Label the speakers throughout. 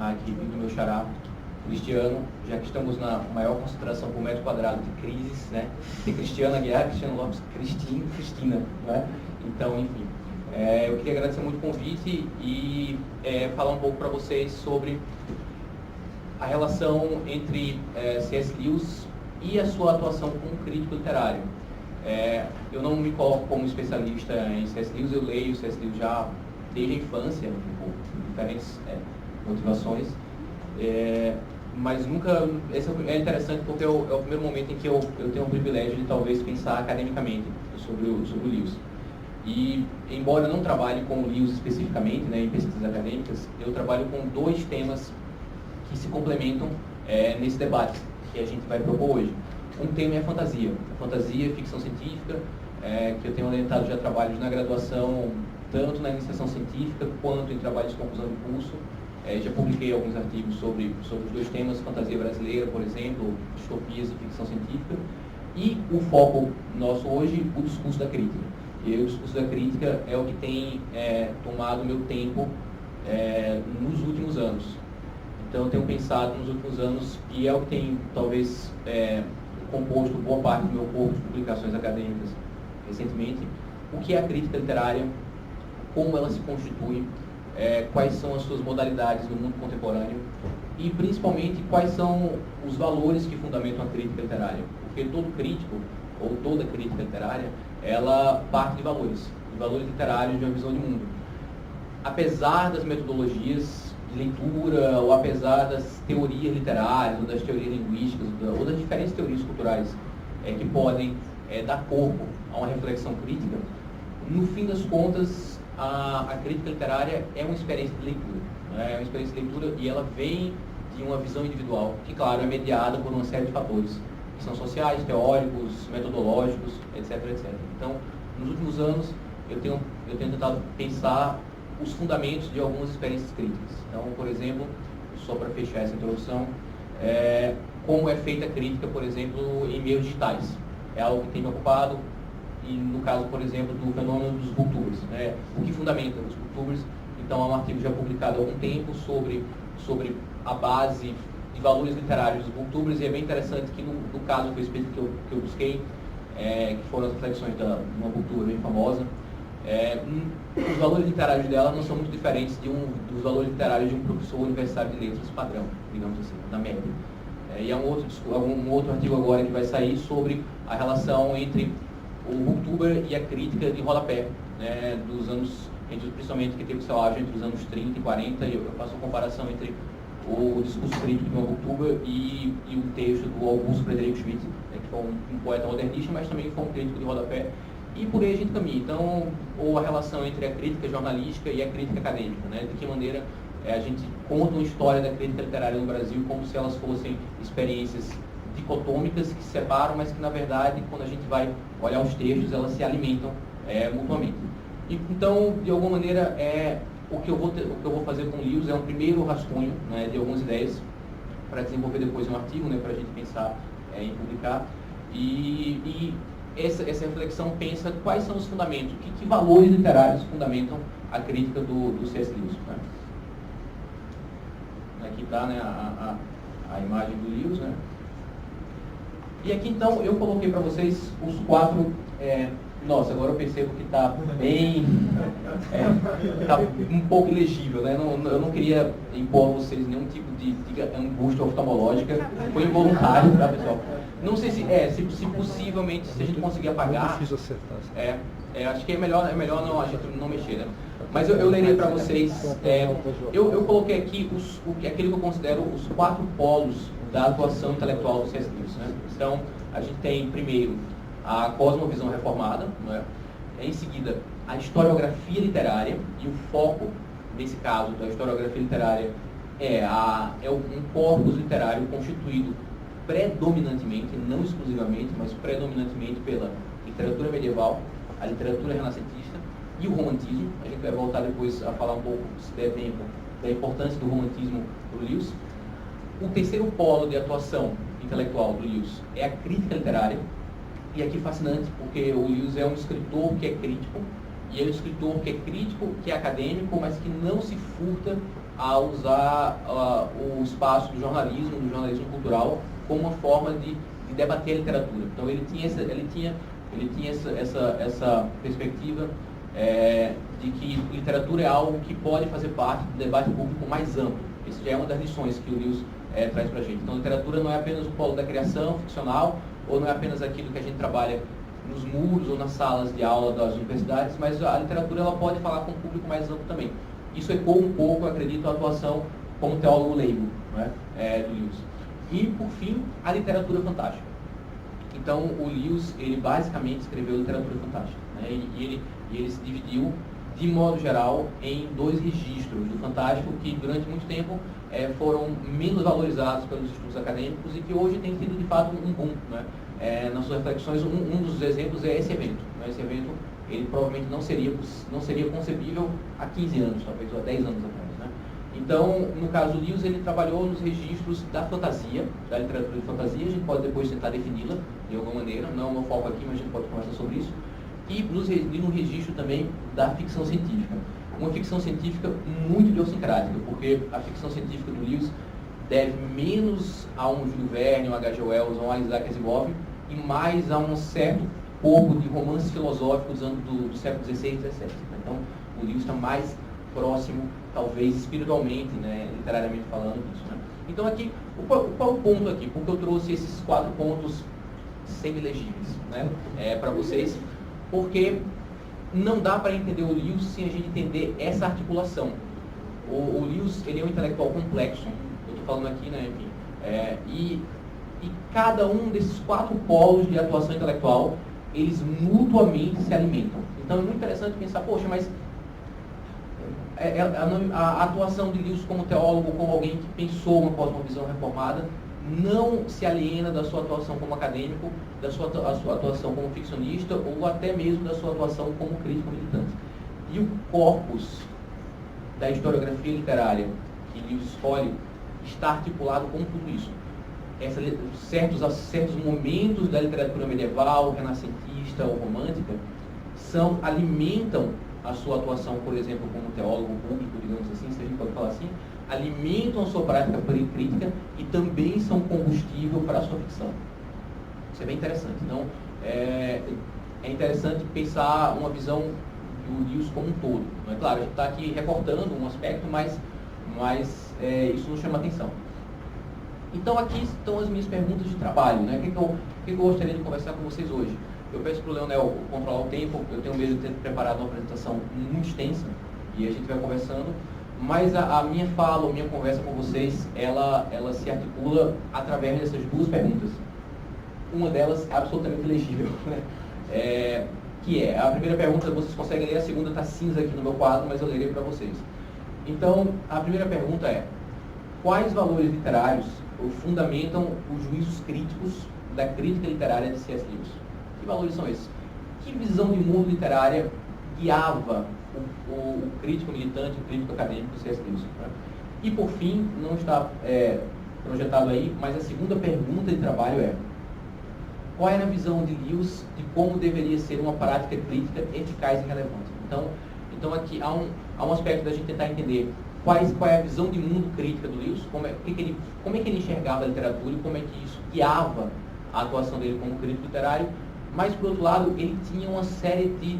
Speaker 1: a equipe do meu xará, Cristiano, já que estamos na maior concentração por metro quadrado de crises, né? Tem Cristiano Aguiar, Cristiano Lopes, Cristina, né? Então, enfim, eu queria agradecer muito o convite e falar um pouco para vocês sobre a relação entre C.S. Lewis e a sua atuação como crítico literário. Eu não me coloco como especialista em C.S. Lewis, eu leio C.S. Lewis já desde a infância, por diferentes motivações, mas nunca... Esse é interessante porque é o primeiro momento em que eu tenho o privilégio de talvez pensar academicamente sobre o Lewis. E, embora eu não trabalhe com o Lewis especificamente, né, em pesquisas acadêmicas, eu trabalho com dois temas que se complementam nesse debate que a gente vai propor hoje. Um tema é a fantasia e ficção científica, que eu tenho orientado já trabalhos na graduação, tanto na iniciação científica quanto em trabalhos de conclusão de curso. Já publiquei alguns artigos sobre os dois temas, fantasia brasileira, por exemplo, distopias e ficção científica. E o foco nosso hoje, o discurso da crítica. E o discurso da crítica é o que tem tomado meu tempo nos últimos anos. Então, eu tenho pensado nos últimos anos, e é o que tem, talvez, composto boa parte do meu corpo de publicações acadêmicas recentemente, o que é a crítica literária, como ela se constitui, quais são as suas modalidades no mundo contemporâneo e, principalmente, quais são os valores que fundamentam a crítica literária. Porque todo crítico, ou toda crítica literária, ela parte de valores literários de uma visão de mundo. Apesar das metodologias de leitura, ou apesar das teorias literárias, ou das teorias linguísticas, ou das diferentes teorias culturais que podem dar corpo a uma reflexão crítica, no fim das contas, a crítica literária é uma experiência de leitura. É uma experiência de leitura e ela vem de uma visão individual, que, claro, é mediada por uma série de fatores, que são sociais, teóricos, metodológicos, etc, etc. Então, nos últimos anos, eu tenho tentado pensar os fundamentos de algumas experiências críticas. Então, por exemplo, só para fechar essa introdução, como é feita a crítica, por exemplo, em meios digitais. É algo que tem me ocupado, e no caso, por exemplo, do fenômeno dos booktubers. O que fundamenta os booktubers? Então, há um artigo já publicado há algum tempo sobre a base de valores literários dos booktubers, e é bem interessante que, no caso específico que eu busquei, que foram as reflexões de uma booktuber bem famosa, os valores literários dela não são muito diferentes dos valores literários de um professor universitário de letras padrão, digamos assim, na média. E há um outro artigo agora que vai sair sobre a relação entre o booktuber e a crítica de rodapé, dos anos, principalmente que teve seu auge entre os anos 30 e 40, e eu faço uma comparação entre o discurso crítico de uma booktuber e um texto do Augusto Frederico Schmidt, que foi um poeta modernista, mas também foi um crítico de rodapé. E por aí a gente caminha. Então, ou a relação entre a crítica jornalística e a crítica acadêmica, de que maneira a gente conta uma história da crítica literária no Brasil como se elas fossem experiências dicotômicas que se separam, mas que, na verdade, quando a gente vai olhar os textos, elas se alimentam mutuamente. E, então, de alguma maneira, o que eu vou fazer com o Lewis é um primeiro rascunho, de algumas ideias, para desenvolver depois um artigo, para a gente pensar em publicar. E essa reflexão pensa quais são os fundamentos, que valores literários fundamentam a crítica do C.S. Lewis. Aqui está a imagem do Lewis. E aqui, então, eu coloquei para vocês os 4... nossa, agora eu percebo que está bem... Está um pouco ilegível, eu não queria impor a vocês nenhum tipo de angústia oftalmológica. Foi involuntário, tá, pessoal? Não sei se possivelmente, se a gente conseguir apagar... acho que é melhor não, a gente não mexer, Mas eu lerei para vocês... eu coloquei aqui aquilo que eu considero os 4 polos da atuação intelectual do C.S. Lewis. Então, a gente tem, primeiro, a cosmovisão reformada, em seguida, a historiografia literária, e o foco, nesse caso, da historiografia literária é um corpus literário constituído predominantemente, não exclusivamente, mas predominantemente pela literatura medieval, a literatura renascentista e o romantismo. A gente vai voltar depois a falar um pouco, se der tempo, da importância do romantismo para o Lewis. O terceiro polo de atuação intelectual do Lewis é a crítica literária. E aqui fascinante, porque o Lewis é um escritor que é crítico, e é um escritor que é crítico, que é acadêmico, mas que não se furta a usar o espaço do jornalismo cultural, como uma forma de debater a literatura. Então ele tinha essa perspectiva de que literatura é algo que pode fazer parte do debate público mais amplo. Isso já é uma das lições que o Lewis traz para a gente. Então literatura não é apenas o polo da criação ficcional, ou não é apenas aquilo que a gente trabalha nos muros ou nas salas de aula das universidades, mas a literatura ela pode falar com um público mais amplo também. Isso ecoa um pouco, eu acredito, a atuação como teólogo leigo, né, do Lewis. E, por fim, a literatura fantástica. Então, o Lewis, ele basicamente escreveu literatura fantástica, né, e ele se dividiu, de modo geral, em 2 registros do fantástico que, durante muito tempo, foram menos valorizados pelos estudos acadêmicos e que hoje tem tido, de fato, um boom, né. Nas suas reflexões, um dos exemplos é esse evento. Né? Esse evento, ele provavelmente não seria concebível há 15 anos, talvez, ou há 10 anos atrás. Né? Então, no caso do Lewis, ele trabalhou nos registros da fantasia, da literatura de fantasia. A gente pode depois tentar defini-la de alguma maneira, não é uma foco aqui, mas a gente pode conversar sobre isso. E no registro também da ficção científica. Uma ficção científica muito idiosincrática, porque a ficção científica do Lewis deve menos a um Júlio Verne, um H.G. Wells ou um Isaac Asimov, e mais a um certo pouco de romances filosóficos do século XVI e XVII. Então, o Lewis está mais próximo, talvez espiritualmente, né, literariamente falando, disso. Né? Então, aqui, qual o ponto aqui? Porque eu trouxe esses 4 pontos semi-legíveis, né, para vocês, porque não dá para entender o Lewis sem a gente entender essa articulação. O Lewis, ele é um intelectual complexo, eu estou falando aqui, né, enfim, e cada um desses 4 polos de atuação intelectual, eles mutuamente se alimentam. Então é muito interessante pensar, poxa, mas a atuação de Lewis como teólogo, como alguém que pensou uma cosmovisão reformada, não se aliena da sua atuação como acadêmico, da sua atuação como ficcionista, ou até mesmo da sua atuação como crítico militante. E o corpus da historiografia literária que Lewis escolhe está articulado com tudo isso. Certos momentos da literatura medieval, renascentista ou romântica alimentam a sua atuação, por exemplo, como teólogo público, digamos assim, se a gente pode falar assim, alimentam a sua prática crítica e também são combustível para a sua ficção. Isso é bem interessante. Então, é interessante pensar uma visão do Lewis como um todo. Não é claro, a gente está aqui recortando um aspecto, mas isso nos chama atenção. Então, aqui estão as minhas perguntas de trabalho. Né? O que eu gostaria de conversar com vocês hoje? Eu peço para o Leonel controlar o tempo, eu tenho medo de ter preparado uma apresentação muito extensa, e a gente vai conversando, mas a minha fala, a minha conversa com vocês, ela se articula através dessas 2 perguntas. Uma delas absolutamente legível, né? Que é, a primeira pergunta vocês conseguem ler, a segunda está cinza aqui no meu quadro, mas eu lerei para vocês. Então, a primeira pergunta é: quais valores literários fundamentam os juízos críticos da crítica literária de C.S. Lewis? Que valores são esses? Que visão de mundo literária guiava o crítico militante, o crítico acadêmico C.S. Lewis? Né? E, por fim, não está projetado aí, mas a segunda pergunta de trabalho é: qual era a visão de Lewis de como deveria ser uma prática crítica eficaz e relevante? Então aqui há um aspecto da gente tentar entender qual é a visão de mundo crítica do Lewis, como é que ele enxergava a literatura e como é que isso guiava a atuação dele como crítico literário, mas, por outro lado, ele tinha uma série de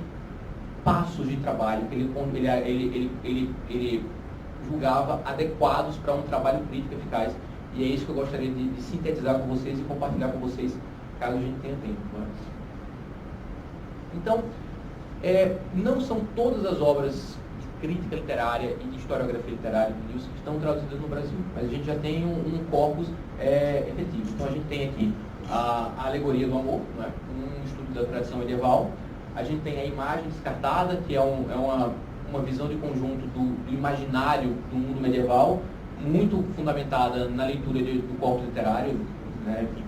Speaker 1: passos de trabalho que ele julgava adequados para um trabalho crítico eficaz, e é isso que eu gostaria de sintetizar com vocês e compartilhar com vocês, caso a gente tenha tempo. Né? Então, não são todas as obras de crítica literária e de historiografia literária de Lewis que estão traduzidas no Brasil, mas a gente já tem um corpus efetivo. Então, a gente tem aqui a Alegoria do Amor, né? Um estudo da tradição medieval. A gente tem a Imagem Descartada, que é uma visão de conjunto do imaginário do mundo medieval, muito fundamentada na leitura do corpus literário, né? Enfim,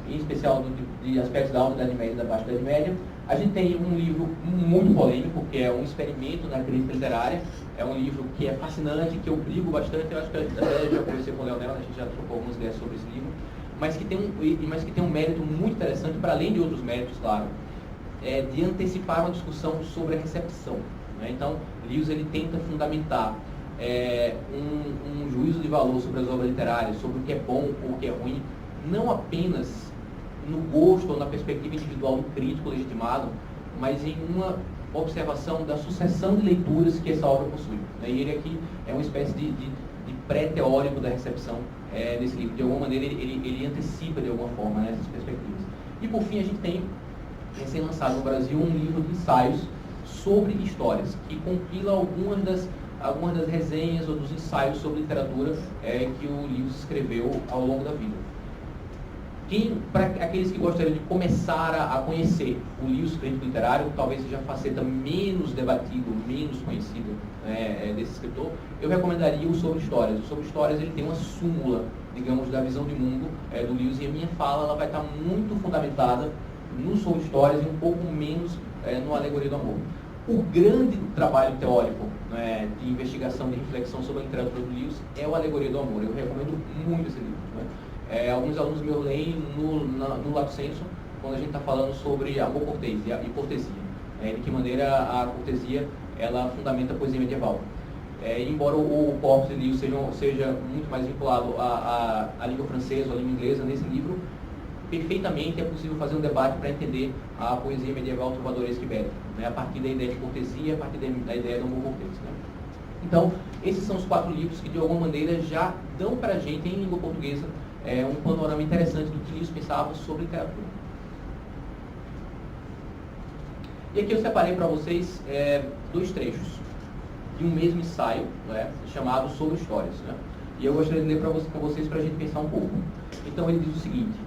Speaker 1: em especial de aspectos da Alta Idade Média e da Baixa Idade Média. A gente tem um livro muito polêmico, que é um experimento na crítica literária. É um livro que é fascinante, que eu brigo bastante. Eu acho que até já conversei com o Leonel, a gente já trocou algumas ideias sobre esse livro, mas que tem um mérito muito interessante, para além de outros méritos, claro, de antecipar uma discussão sobre a recepção. Né? Então, Lewis ele tenta fundamentar um juízo de valor sobre as obras literárias, sobre o que é bom ou o que é ruim, não apenas no gosto ou na perspectiva individual do crítico legitimado, mas em uma observação da sucessão de leituras que essa obra possui. E ele aqui é uma espécie de pré-teórico da recepção desse livro. De alguma maneira, ele antecipa, de alguma forma, essas perspectivas. E, por fim, a gente tem, recém-lançado no Brasil, um livro de ensaios sobre histórias, que compila algumas das resenhas ou dos ensaios sobre literatura que o Lewis escreveu ao longo da vida. Para aqueles que gostariam de começar a conhecer o Lewis crítico literário, talvez seja a faceta menos debatida, menos conhecida desse escritor, eu recomendaria o Sobre Histórias. O Sobre Histórias ele tem uma súmula, digamos, da visão de mundo do Lewis, e a minha fala ela vai estar muito fundamentada no Sobre Histórias e um pouco menos no Alegoria do Amor. O grande trabalho teórico de investigação, de reflexão sobre a literatura do Lewis é o Alegoria do Amor. Eu recomendo muito esse livro. Alguns alunos meus leem no Lato Senso, quando a gente está falando sobre amor e cortesia. De que maneira a cortesia ela fundamenta a poesia medieval. Embora o corpus de Lewis seja muito mais vinculado à língua francesa ou à língua inglesa, nesse livro, perfeitamente é possível fazer um debate para entender a poesia medieval trovadoresca ibérica, a partir da ideia de cortesia, a partir da ideia do amor cortês. Então, esses são os 4 livros que, de alguma maneira, já dão para a gente, em língua portuguesa, um panorama interessante do que Lewis pensava sobre literatura. E aqui eu separei para vocês 2 trechos de um mesmo ensaio, chamado Sobre Histórias. E eu gostaria de ler com vocês para a gente pensar um pouco. Então ele diz o seguinte: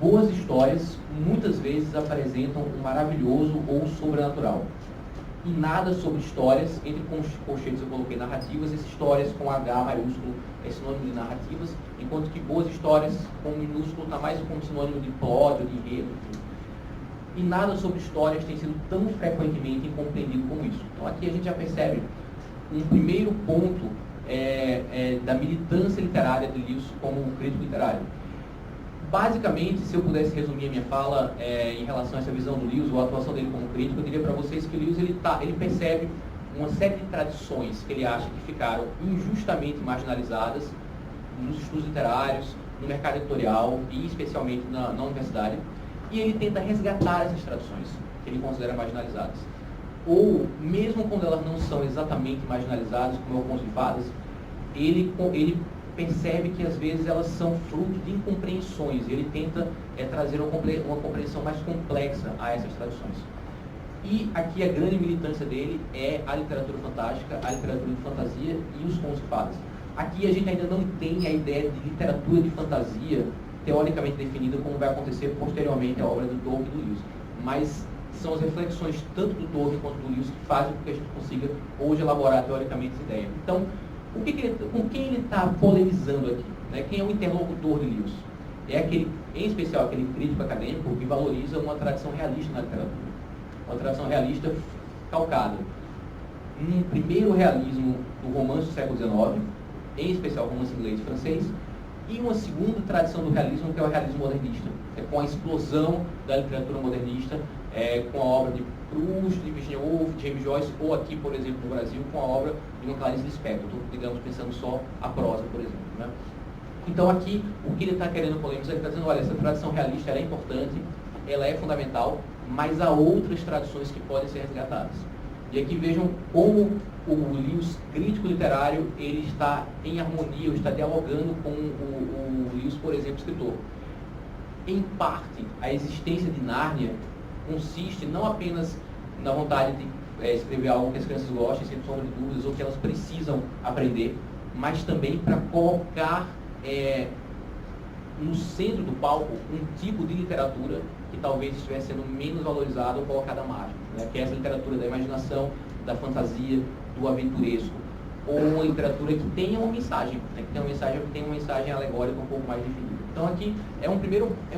Speaker 1: boas histórias muitas vezes apresentam um maravilhoso ou sobrenatural. E nada sobre histórias, entre colchetes eu coloquei narrativas, essas histórias com H maiúsculo é sinônimo de narrativas, enquanto que boas histórias com minúsculo está mais como sinônimo de plot, de enredo. E nada sobre histórias tem sido tão frequentemente incompreendido como isso. Então aqui a gente já percebe um primeiro ponto da militância literária de Lewis como crítico literário. Basicamente, se eu pudesse resumir a minha fala em relação a essa visão do Lewis, ou a atuação dele como crítico, eu diria para vocês que o Lewis ele percebe uma série de tradições que ele acha que ficaram injustamente marginalizadas nos estudos literários, no mercado editorial e especialmente na universidade, e ele tenta resgatar essas tradições que ele considera marginalizadas. Ou, mesmo quando elas não são exatamente marginalizadas, como é o Conto de Fadas, ele percebe que às vezes elas são fruto de incompreensões. Ele tenta trazer uma compreensão mais complexa a essas tradições. E aqui a grande militância dele é a literatura fantástica, a literatura de fantasia e os contos de fadas. Aqui a gente ainda não tem a ideia de literatura de fantasia teoricamente definida, como vai acontecer posteriormente à obra do Tolkien e do Lewis. Mas são as reflexões tanto do Tolkien quanto do Lewis que fazem com que a gente consiga hoje elaborar teoricamente essa ideia. Então, com quem ele está polemizando aqui? Quem é o interlocutor de Lewis? Em especial, aquele crítico acadêmico que valoriza uma tradição realista na literatura. Uma tradição realista calcada num primeiro realismo do romance do século XIX, em especial romance inglês e francês, e uma segunda tradição do realismo, que é o realismo modernista, com a explosão da literatura modernista, com a obra de Proust, de Virginia Woolf, de James Joyce, ou aqui, por exemplo, no Brasil, com a obra de uma Clarice Lispector, digamos, pensando só a prosa, por exemplo. Então, aqui, o que ele está querendo polemizar, ele está dizendo, olha, essa tradição realista ela é importante, ela é fundamental, mas há outras tradições que podem ser resgatadas. E aqui vejam como o Lewis, crítico literário, ele está em harmonia, ou está dialogando com o Lewis, por exemplo, escritor. Em parte, a existência de Nárnia consiste não apenas na vontade de escrever algo que as crianças gostem, sem sombra de dúvidas, ou que elas precisam aprender, mas também para colocar no centro do palco um tipo de literatura que talvez estivesse sendo menos valorizada ou colocada à margem, que é essa literatura da imaginação, da fantasia, do aventuresco, ou uma literatura que tenha uma mensagem, que tenha uma mensagem alegórica um pouco mais definida. Então aqui é uma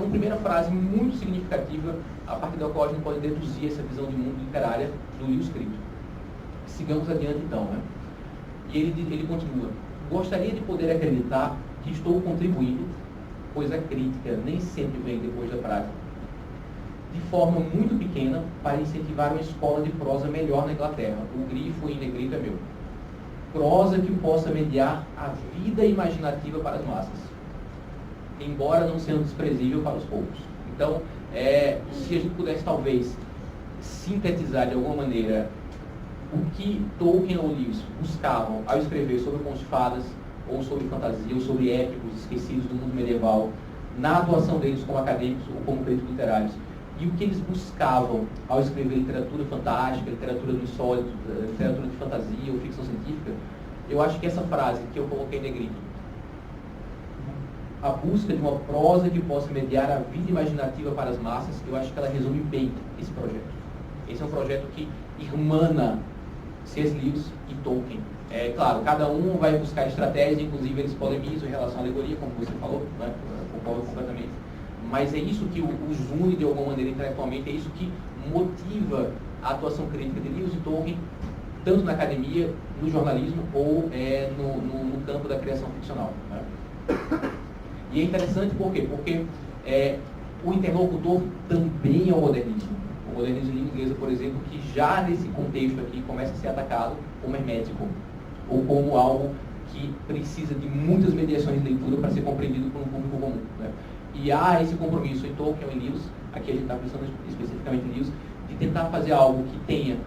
Speaker 1: primeira frase muito significativa a partir da qual a gente pode deduzir essa visão de mundo literária do Lewis crítico. Sigamos adiante então. E ele continua: gostaria de poder acreditar que estou contribuindo, pois a crítica nem sempre vem depois da prática, de forma muito pequena, para incentivar uma escola de prosa melhor na Inglaterra. O grifo em negrito é meu. prosa que possa mediar a vida imaginativa para as massas, embora não sendo desprezível para os poucos. Então, se a gente pudesse talvez sintetizar de alguma maneira o que Tolkien ou Lewis buscavam ao escrever sobre contos de fadas, ou sobre fantasia, ou sobre épicos esquecidos do mundo medieval, na atuação deles como acadêmicos ou como críticos literários, e o que eles buscavam ao escrever literatura fantástica, literatura do insólito, literatura de fantasia ou ficção científica, eu acho que essa frase que eu coloquei em negrito, a busca de uma prosa que possa mediar a vida imaginativa para as massas, eu acho que ela resume bem esse projeto. Esse é um projeto que irmana C.S. Lewis e Tolkien. Claro, cada um vai buscar estratégias, inclusive eles polemizam em relação à alegoria, como você falou, né? Concordo completamente. Mas é isso que os une de alguma maneira intelectualmente, é isso que motiva a atuação crítica de Lewis e Tolkien, tanto na academia, no jornalismo ou no campo da criação ficcional. Né? E é interessante por quê? Porque o interlocutor também é o modernismo. O modernismo de língua inglesa, por exemplo, que já nesse contexto aqui começa a ser atacado como hermético, ou como algo que precisa de muitas mediações de leitura para ser compreendido por um público comum. Né? E há esse compromisso em Tolkien e Lewis, aqui a gente está pensando especificamente em Lewis, de tentar fazer algo que tenha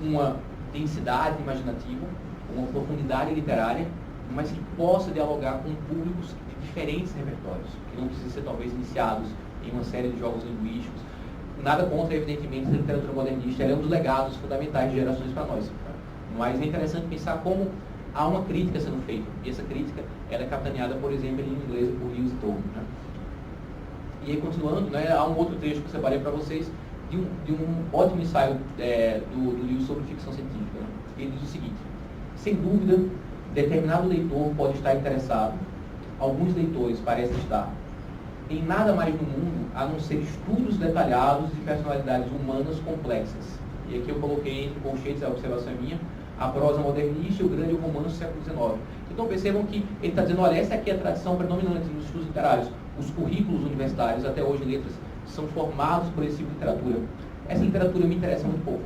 Speaker 1: uma densidade imaginativa, uma profundidade literária, mas que possa dialogar com públicos de diferentes repertórios, que não precisam ser talvez iniciados em uma série de jogos linguísticos. Nada contra, evidentemente, a literatura modernista, ela é um dos legados fundamentais de gerações para nós. Mas é interessante pensar como há uma crítica sendo feita, e essa crítica ela é capitaneada, por exemplo, em língua inglesa por Lewis e Tolkien. Né? E aí, continuando, né, há um outro trecho que eu separei para vocês, de um ótimo ensaio do Lewis sobre ficção científica. Né? Ele diz o seguinte: sem dúvida, determinado leitor pode estar interessado, alguns leitores parecem estar, em nada mais no mundo a não ser estudos detalhados de personalidades humanas complexas. E aqui eu coloquei entre colchetes, a observação é minha, a prosa modernista e o grande romance do século XIX. Então percebam que ele está dizendo, olha, essa aqui é a tradição predominante nos estudos literários. Os currículos universitários, até hoje em letras, são formados por esse tipo de literatura. Essa literatura me interessa muito pouco.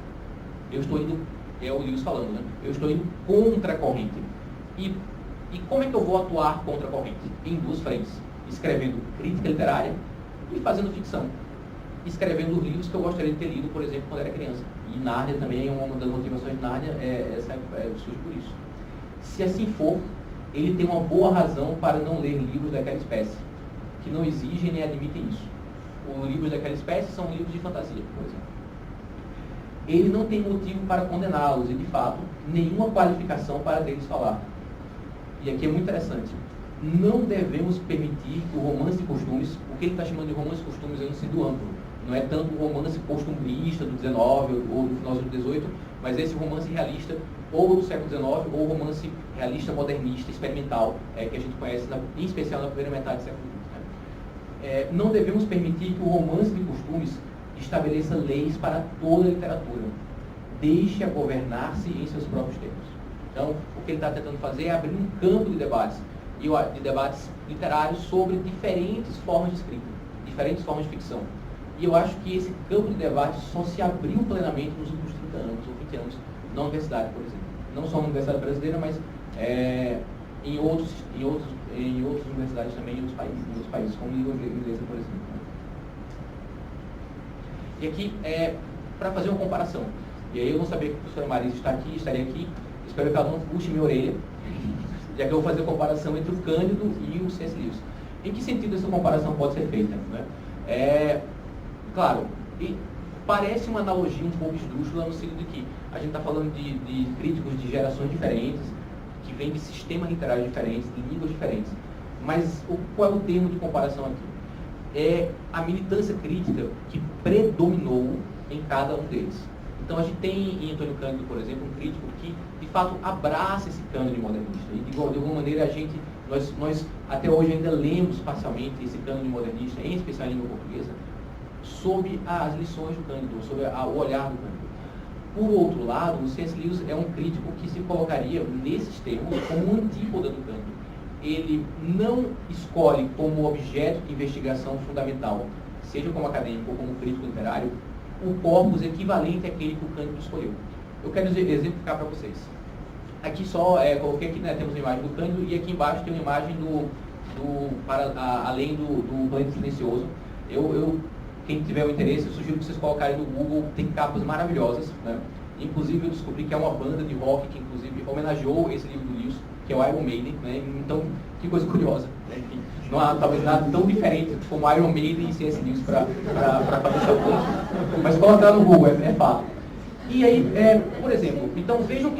Speaker 1: Eu estou indo, é o Lewis falando, né? Eu estou indo contra a corrente. E como é que eu vou atuar contra a corrente? Em duas frentes. Escrevendo crítica literária e fazendo ficção. Escrevendo os livros que eu gostaria de ter lido, por exemplo, quando era criança. E Nárnia também é uma das motivações de Nárnia, surge por isso. Se assim for, ele tem uma boa razão para não ler livros daquela espécie, que não exigem nem admitem isso. Os livros daquela espécie são livros de fantasia, por exemplo. Ele não tem motivo para condená-los e, de fato, nenhuma qualificação para deles falar. E aqui é muito interessante. Não devemos permitir que o romance de costumes, o que ele está chamando de romance de costumes é um sentido amplo, não é tanto o romance costumista do XIX ou do final do XVIII, mas esse romance realista ou do século XIX ou o romance realista modernista, experimental, que a gente conhece, em especial na primeira metade do século XX. Não devemos permitir que o romance de costumes estabeleça leis para toda a literatura. Deixe-a governar-se em seus próprios termos. Então, o que ele está tentando fazer é abrir um campo de debates literários sobre diferentes formas de escrita, diferentes formas de ficção. E eu acho que esse campo de debate só se abriu plenamente nos últimos 30 anos ou 20 anos na universidade, por exemplo. Não só na universidade brasileira, mas em outras universidades também, em outros países, como língua inglesa, por exemplo. E aqui, para fazer uma comparação, e aí eu não sabia que a professora Marisa estaria aqui, espero que ela não puxe minha orelha, já que eu vou fazer a comparação entre o Cândido e o C.S. Lewis. Em que sentido essa comparação pode ser feita? Né? Claro, parece uma analogia um pouco esdrúxula no sentido de que a gente está falando de críticos de gerações diferentes, que vêm de sistemas literários diferentes, de línguas diferentes. Mas qual é o termo de comparação aqui? É a militância crítica que predominou em cada um deles. Então a gente tem em Antônio Cândido, por exemplo, um crítico que de fato abraça esse cânone modernista. E de alguma maneira nós até hoje ainda lemos parcialmente esse cânone modernista, em especial em língua portuguesa, sob as lições do Cândido, sob o olhar do Cândido. Por outro lado, o C.S. Lewis é um crítico que se colocaria nesses termos como um antípoda do Cândido. Ele não escolhe como objeto de investigação fundamental, seja como acadêmico ou como crítico literário, o corpus equivalente àquele que o Cândido escolheu. Eu quero exemplificar para vocês. Aqui só, coloquei aqui, né, temos uma imagem do Cândido, e aqui embaixo tem uma imagem além do Planeta Silencioso. Quem tiver o interesse, eu sugiro que vocês colocarem no Google, tem capas maravilhosas, né? Inclusive eu descobri que é uma banda de rock que inclusive homenageou esse livro do Lewis, que é o Iron Maiden, né? Então, que coisa curiosa, né? Enfim, não há talvez nada tão diferente como Iron Maiden e C.S. Lewis para fazer essa ponte, mas colocar no Google, é fato. E aí, por exemplo, então vejam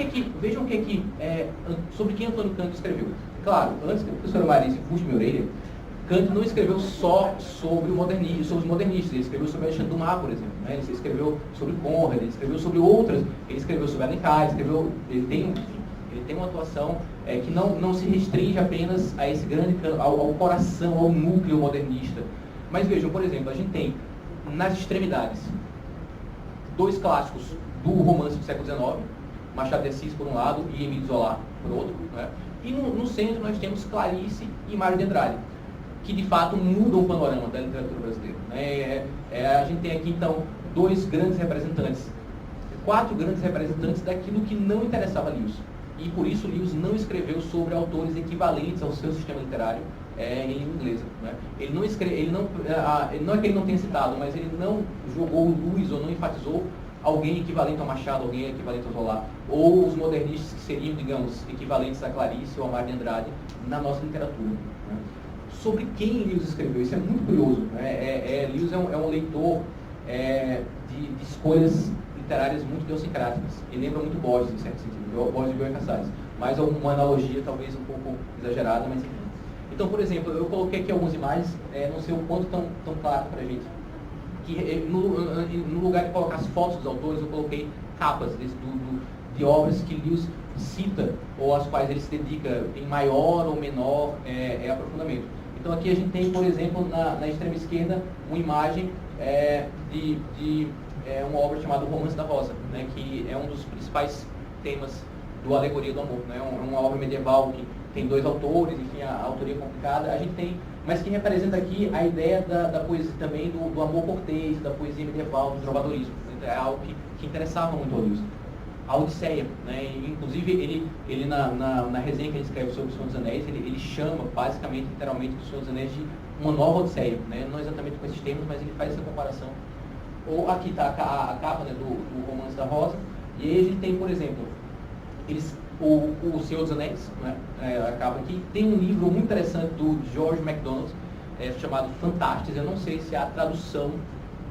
Speaker 1: sobre quem Antônio Cândido escreveu. Claro, antes que a professora Marise puxe minha orelha, Cândido não escreveu só sobre os modernistas, ele escreveu sobre Alexandre Dumas, por exemplo, né? Ele escreveu sobre Conrad, ele escreveu sobre outras, ele escreveu sobre Alencar, ele tem uma atuação que não se restringe apenas a esse grande, ao coração, ao núcleo modernista. Mas vejam, por exemplo, a gente tem nas extremidades 2 clássicos do romance do século XIX, Machado de Assis por um lado e Émile Zola por outro, né? E no centro nós temos Clarice e Mário de Andrade, que de fato mudam o panorama da literatura brasileira, né? A gente tem aqui então 2 grandes representantes, 4 grandes representantes daquilo que não interessava a Lewis. E por isso Lewis não escreveu sobre autores equivalentes ao seu sistema literário em língua inglesa, né? Não é que ele não tenha citado, mas ele não jogou luz ou não enfatizou alguém equivalente ao Machado, alguém equivalente ao Zola, ou os modernistas que seriam, digamos, equivalentes a Clarice ou a Mário de Andrade na nossa literatura, né? Sobre quem Lewis escreveu, isso é muito curioso, né? Lewis é um leitor de escolhas literárias muito idiosincráticas. Ele lembra muito Borges, em certo sentido, Borges e Bioy Casares, mas é uma analogia talvez um pouco exagerada, mas enfim. Então, por exemplo, eu coloquei aqui algumas imagens, não sei o quanto tão claro para a gente, que no lugar de colocar as fotos dos autores, eu coloquei capas de obras que Lewis cita, ou às quais ele se dedica em maior ou menor aprofundamento. Então aqui a gente tem, por exemplo, na extrema esquerda, uma imagem de uma obra chamada O Romance da Rosa, né, que é um dos principais temas do Alegoria do Amor, né? Uma obra medieval que tem 2 autores, enfim, a autoria é complicada, a gente tem, mas que representa aqui a ideia da poesia também, do amor cortês, da poesia medieval, do trovadorismo. É algo que interessava muito ao Lewis. A Odisseia, né? Inclusive ele na resenha que ele escreve sobre o Senhor dos Anéis, ele chama basicamente, literalmente, o Senhor dos Anéis de uma nova Odisseia, né? Não exatamente com esses termos, mas ele faz essa comparação. Ou aqui está a capa, né, do Romance da Rosa, e aí a gente tem, por exemplo, o Senhor dos Anéis, né? A capa aqui, tem um livro muito interessante do George MacDonald, chamado Fantastes. Eu não sei se há tradução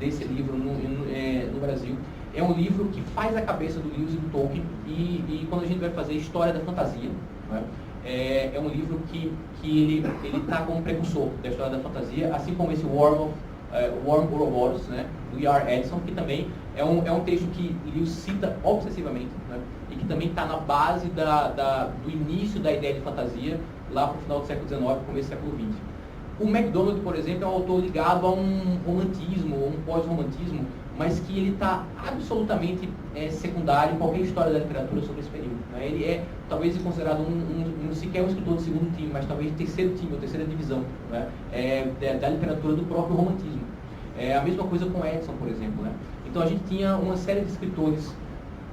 Speaker 1: desse livro no Brasil. É um livro que faz a cabeça do Lewis e do Tolkien, e quando a gente vai fazer História da Fantasia, né? É um livro que ele está como precursor da História da Fantasia, assim como esse Worm Ouroboros, né, do E.R. Edson, que também é um texto que Lewis cita obsessivamente, né, e que também está na base do início da ideia de fantasia, lá para o final do século XIX, começo do século XX. O MacDonald, por exemplo, é um autor ligado a um romantismo, ou um pós-romantismo, mas que ele está absolutamente secundário em qualquer história da literatura sobre esse período, né? Ele é talvez considerado sequer um escritor de segundo time, mas talvez terceiro time, ou terceira divisão, né? Da literatura do próprio romantismo. A mesma coisa com Edson, por exemplo, né? Então a gente tinha uma série de escritores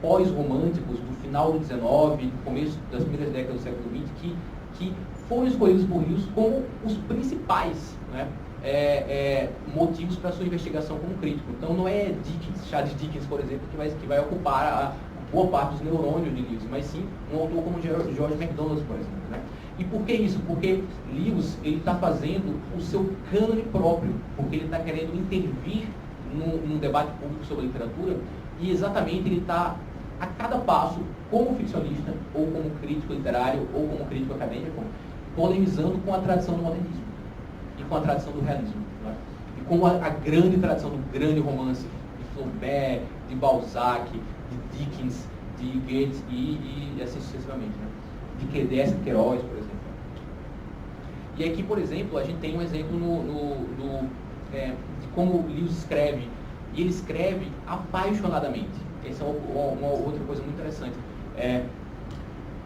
Speaker 1: pós-românticos do final do XIX, do começo das primeiras décadas do século XX, que foram escolhidos por Lewis como os principais, né, motivos para a sua investigação como crítico. Então não é Charles Dickens, por exemplo, que vai ocupar a boa parte dos neurônios de Lewis, mas sim um autor como George MacDonald, por exemplo, né? E por que isso? Porque Lewis está fazendo o seu cânone próprio, porque ele está querendo intervir num debate público sobre literatura, e exatamente ele está, a cada passo, como ficcionista, ou como crítico literário, ou como crítico acadêmico, polemizando com a tradição do modernismo e com a tradição do realismo, né? E com a grande tradição do grande romance de Flaubert, de Balzac, de Dickens, de Goethe e assim sucessivamente, né? De Queiroz, por exemplo. E aqui, por exemplo, a gente tem um exemplo de como Lewis escreve, e ele escreve apaixonadamente. Essa é uma outra coisa muito interessante.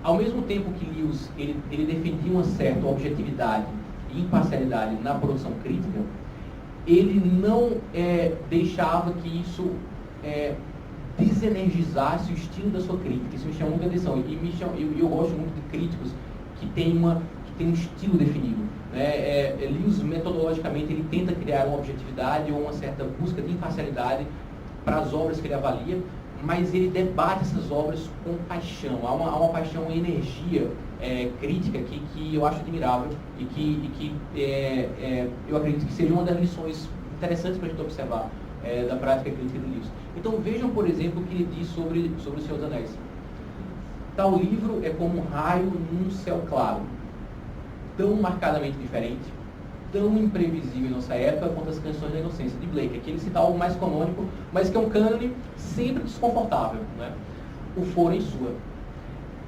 Speaker 1: Ao mesmo tempo que Lewis ele defendia uma certa objetividade e imparcialidade na produção crítica, ele não deixava que isso desenergizasse o estilo da sua crítica. Isso me chama muita atenção. E eu gosto muito de críticos que têm um estilo definido. Né? Lewis, metodologicamente, ele tenta criar uma objetividade ou uma certa busca de imparcialidade para as obras que ele avalia, mas ele debate essas obras com paixão. Há uma paixão, uma energia crítica que eu acho admirável e que eu acredito que seja uma das lições interessantes para a gente observar da prática crítica de Lewis. Então vejam, por exemplo, o que ele diz sobre O Senhor dos Anéis. Tal livro é como um raio num céu claro, tão marcadamente diferente, tão imprevisível em nossa época quanto as Canções da Inocência, de Blake. Aqui ele cita algo mais canônico, mas que é um cânone sempre desconfortável. Né? O foro em sua.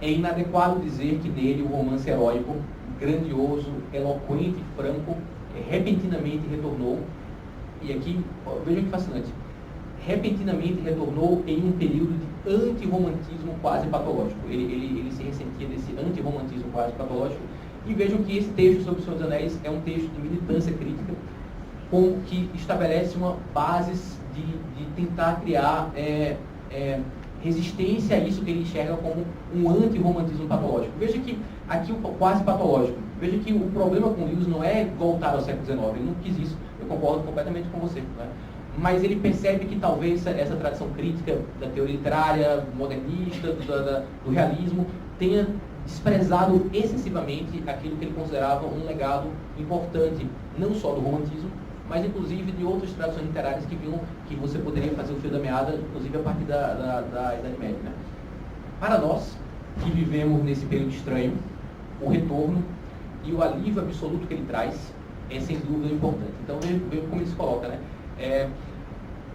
Speaker 1: É inadequado dizer que nele o romance heróico, grandioso, eloquente e franco, repentinamente retornou, e aqui, vejam que fascinante, repentinamente retornou em um período de antirromantismo quase patológico. Ele se ressentia desse antirromantismo quase patológico. E vejam que esse texto sobre O Senhor dos Anéis é um texto de militância crítica, que estabelece uma base de tentar criar resistência a isso que ele enxerga como um antirromantismo patológico. Veja que aqui o quase patológico. Veja que o problema com Lewis não é voltar ao século XIX, ele não quis isso, eu concordo completamente com você. Né? Mas ele percebe que talvez essa tradição crítica da teoria literária, modernista, do realismo, tenha desprezado excessivamente aquilo que ele considerava um legado importante, não só do romantismo, mas inclusive de outras tradições literárias que viam que você poderia fazer o fio da meada, inclusive a partir da Idade Média. Né? Para nós, que vivemos nesse período estranho, o retorno e o alívio absoluto que ele traz é sem dúvida importante. Então, veja como ele se coloca, né?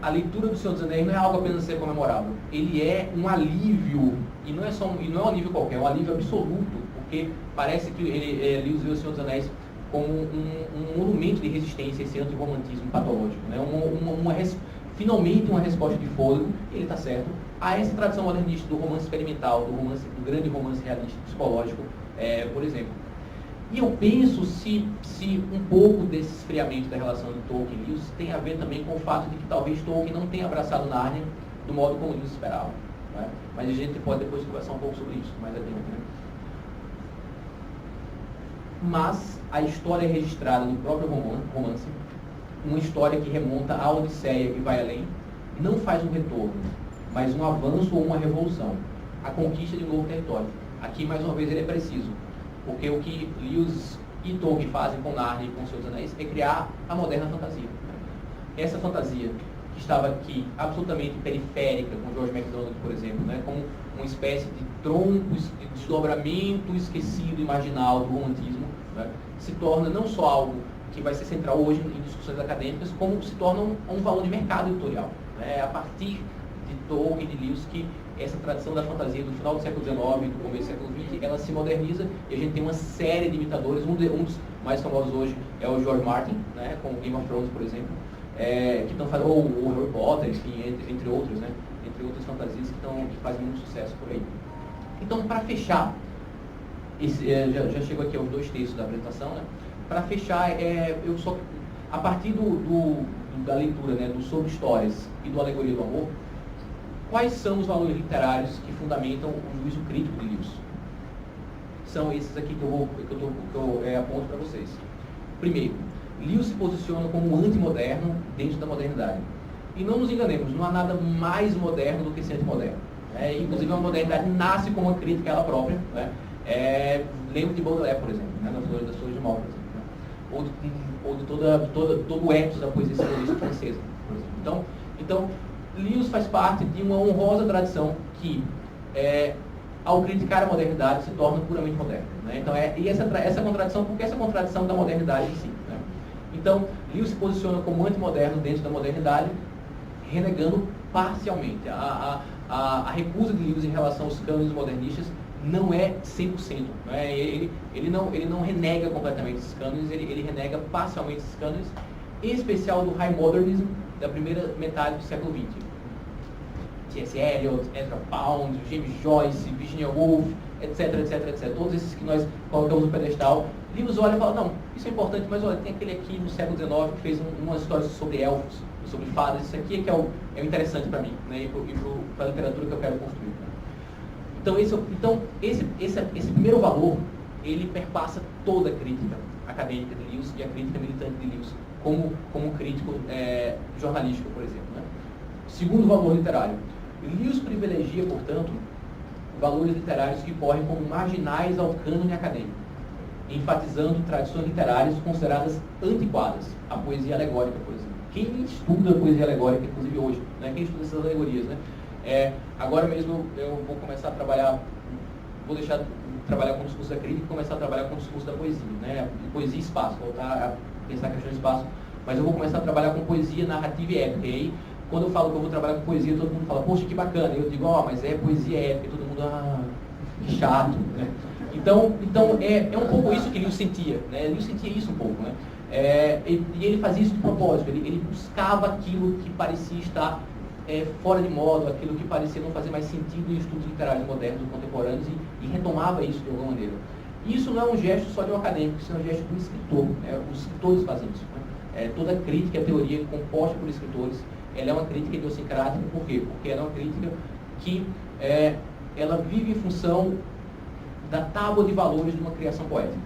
Speaker 1: A leitura do Senhor dos Anéis não é algo apenas a ser comemorável. Ele é um alívio, e não é um alívio qualquer, é um alívio absoluto, porque parece que Lewis vê o Senhor dos Anéis como um monumento de resistência a esse antirromantismo patológico. Né? Finalmente uma resposta de fôlego, ele está certo, a essa tradição modernista do romance experimental, do grande romance realista psicológico, por exemplo. E eu penso se um pouco desse esfriamento da relação de Tolkien e Lewis tem a ver também com o fato de que talvez Tolkien não tenha abraçado Nárnia do modo como Lewis esperava. Né? Mas a gente pode depois conversar um pouco sobre isso, mais adiante. Né? Mas a história é registrada no próprio romance, uma história que remonta à Odisseia e vai além, não faz um retorno, mas um avanço ou uma revolução, a conquista de um novo território. Aqui, mais uma vez, ele é preciso. Porque o que Lewis e Tolkien fazem com Nárnia e com Seus Anéis é criar a moderna fantasia. Essa fantasia que estava aqui absolutamente periférica, com George MacDonald, por exemplo, né, como uma espécie de tronco, de desdobramento esquecido e marginal do romantismo, né, se torna não só algo que vai ser central hoje em discussões acadêmicas, como se torna um valor de mercado editorial. Né, a partir de Tolkien e de Lewis que essa tradição da fantasia do final do século XIX e do começo do século XX, ela se moderniza e a gente tem uma série de imitadores. Um dos mais famosos hoje é o George Martin, né, com Game of Thrones, por exemplo, que estão fazendo, ou o Harry Potter, enfim, entre outros, né, entre outras fantasias que fazem muito sucesso por aí. Então, para fechar, já chego aqui aos 2 textos da apresentação, né, para fechar, eu só, a partir da leitura, né, do Sobre Histórias e do Alegoria do Amor, quais são os valores literários que fundamentam o juízo crítico de Lewis? São esses aqui que eu aponto para vocês. Primeiro, Lewis se posiciona como um antimoderno dentro da modernidade. E não nos enganemos, não há nada mais moderno do que ser antimoderno. Inclusive, a modernidade nasce com uma crítica a ela própria. Né? Lembro de Baudelaire, por exemplo, né? das Flores de Mal, por exemplo. Né? Ou de todo o ethos da poesia simbolista francesa, por exemplo. Então, Lewis faz parte de uma honrosa tradição que, ao criticar a modernidade, se torna puramente moderna. Né? Então, e essa contradição, porque essa contradição da modernidade em si. Né? Então, Lewis se posiciona como antimoderno dentro da modernidade, renegando parcialmente. A recusa de Lewis em relação aos cânones modernistas não é 100%. Né? Ele não renega completamente esses cânones, ele renega parcialmente esses cânones, em especial do High Modernism da primeira metade do século XX. T.S. Eliot, Ezra Pound, James Joyce, Virginia Woolf, etc. Todos esses que nós colocamos no pedestal, Lewis olha e fala, não, isso é importante, mas olha, tem aquele aqui no século XIX que fez umas histórias sobre elfos, sobre fadas, isso aqui é que é o interessante para mim, né, e para a literatura que eu quero construir. Né? Então, esse primeiro valor, ele perpassa toda a crítica acadêmica de Lewis e a crítica militante de Lewis, como crítico jornalístico, por exemplo. Né? Segundo valor literário, Lewis privilegia, portanto, valores literários que correm como marginais ao cânone acadêmico, enfatizando tradições literárias consideradas antiquadas, a poesia alegórica, por exemplo. Quem estuda a poesia alegórica, inclusive hoje, né? Quem estuda essas alegorias, né? Agora mesmo eu vou começar a trabalhar, vou deixar de trabalhar com o discurso da crítica e começar a trabalhar com o discurso da poesia, né? Poesia e espaço, voltar a pensar a questão de espaço, mas eu vou começar a trabalhar com poesia, narrativa e épica. E aí, quando eu falo que eu vou trabalhar com poesia, todo mundo fala, poxa, que bacana. E eu digo, mas é poesia épica, e todo mundo, que chato, né? Então é um pouco isso que Lewis sentia, né? Lewis sentia isso um pouco, né? E ele fazia isso de propósito, ele buscava aquilo que parecia estar fora de modo, aquilo que parecia não fazer mais sentido em estudos literários modernos ou contemporâneos e retomava isso de alguma maneira. Isso não é um gesto só de um acadêmico, isso é um gesto do escritor, né? Os escritores fazem isso. Né? Toda a crítica, a teoria composta por escritores, ela é uma crítica idiosincrática, por quê? Porque ela é uma crítica que ela vive em função da tábua de valores de uma criação poética.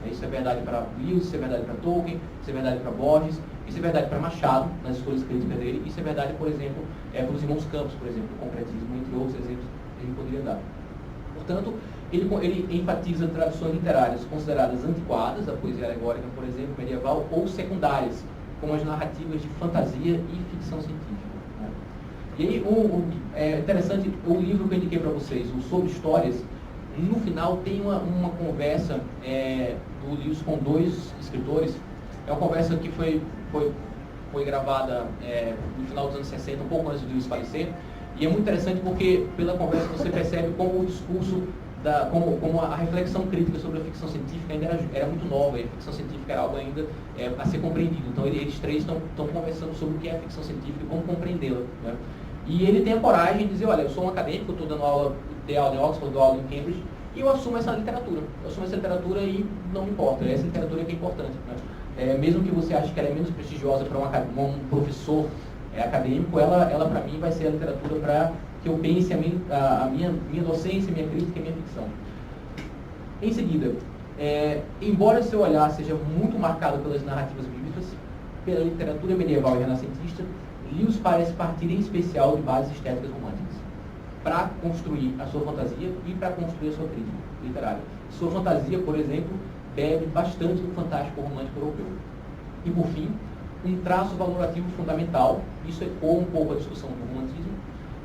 Speaker 1: Isso é verdade para Lewis, isso é verdade para Tolkien, isso é verdade para Borges, isso é verdade para Machado, nas escolhas críticas dele, isso é verdade, por exemplo, para os irmãos Campos, por exemplo, o concretismo, entre outros exemplos que a gente poderia dar. Portanto, ele enfatiza tradições literárias consideradas antiquadas, a poesia alegórica, por exemplo, medieval, ou secundárias, como as narrativas de fantasia e ficção científica. Né? E aí, é interessante, o livro que eu indiquei para vocês, o Sobre Histórias, no final tem uma conversa do Lewis com dois escritores. É uma conversa que foi gravada no final dos anos 60, um pouco antes de Lewis falecer. E é muito interessante porque pela conversa você percebe como o discurso, como a reflexão crítica sobre a ficção científica ainda era muito nova, e a ficção científica era algo ainda a ser compreendido. Então eles três estão conversando sobre o que é a ficção científica e como compreendê-la. Né? E ele tem a coragem de dizer, olha, eu sou um acadêmico, eu estou dando aula em Oxford, dou aula em Cambridge, e eu assumo essa literatura. Eu assumo essa literatura e não me importa, essa literatura que é importante. Né? Mesmo que você ache que ela é menos prestigiosa para um professor acadêmico, ela para mim vai ser a literatura para que eu pense a minha docência, minha crítica e minha ficção. Em seguida, embora seu olhar seja muito marcado pelas narrativas bíblicas, pela literatura medieval e renascentista, Lewis parece partir em especial de bases estéticas românticas para construir a sua fantasia e para construir a sua crítica literária. Sua fantasia, por exemplo, bebe bastante do fantástico romântico europeu. E, por fim, um traço valorativo fundamental, isso ecoa um pouco a discussão do romantismo.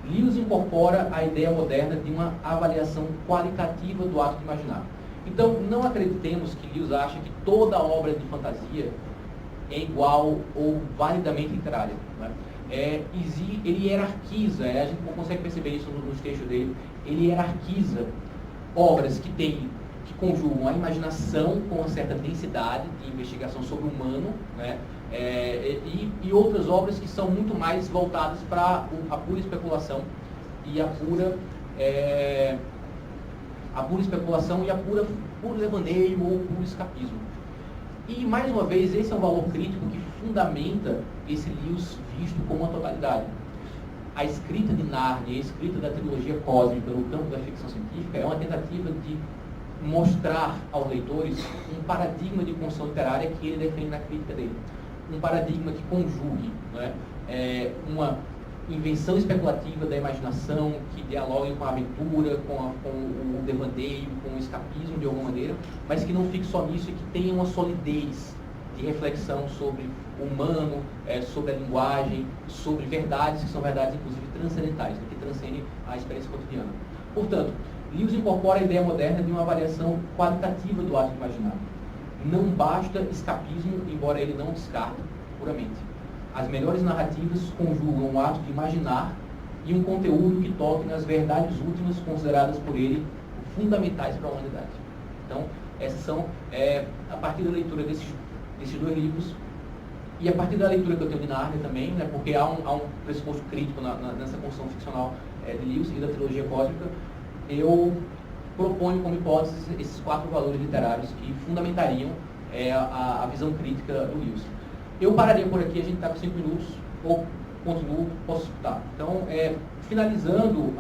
Speaker 1: Lewis incorpora a ideia moderna de uma avaliação qualitativa do ato de imaginar. Então, não acreditemos que Lewis acha que toda obra de fantasia é igual ou validamente literária. Né? Ele hierarquiza, a gente não consegue perceber isso nos textos dele, ele hierarquiza obras que conjugam a imaginação com uma certa densidade de investigação sobre o humano, né? E outras obras que são muito mais voltadas para a pura especulação e a pura especulação e a puro devaneio ou puro escapismo. E, mais uma vez, esse é um valor crítico que fundamenta esse Lewis visto como uma totalidade. A escrita de Nárnia, a escrita da trilogia cósmica no campo da ficção científica é uma tentativa de mostrar aos leitores um paradigma de construção literária que ele defende na crítica dele. Um paradigma que conjugue, né, uma invenção especulativa da imaginação, que dialogue com a aventura, com o devaneio, com o escapismo de alguma maneira, mas que não fique só nisso e que tenha uma solidez de reflexão sobre o humano, sobre a linguagem, sobre verdades que são verdades, inclusive, transcendentais, que transcendem a experiência cotidiana. Portanto, Lewis incorpora a ideia moderna de uma avaliação qualitativa do ato de imaginar. Não basta escapismo, embora ele não descarte puramente. As melhores narrativas conjugam o ato de imaginar e um conteúdo que toque nas verdades últimas consideradas por ele fundamentais para a humanidade. Então, essas são, a partir da leitura desses dois livros, e a partir da leitura que eu tenho de Nárnia também, né, porque há um pressuposto crítico nessa construção ficcional de Lewis e da trilogia cósmica, eu propõe como hipótese esses 4 valores literários que fundamentariam a visão crítica do Lewis. Eu pararia por aqui, a gente está com 5 minutos, ou continuo, posso escutar. Então, finalizando,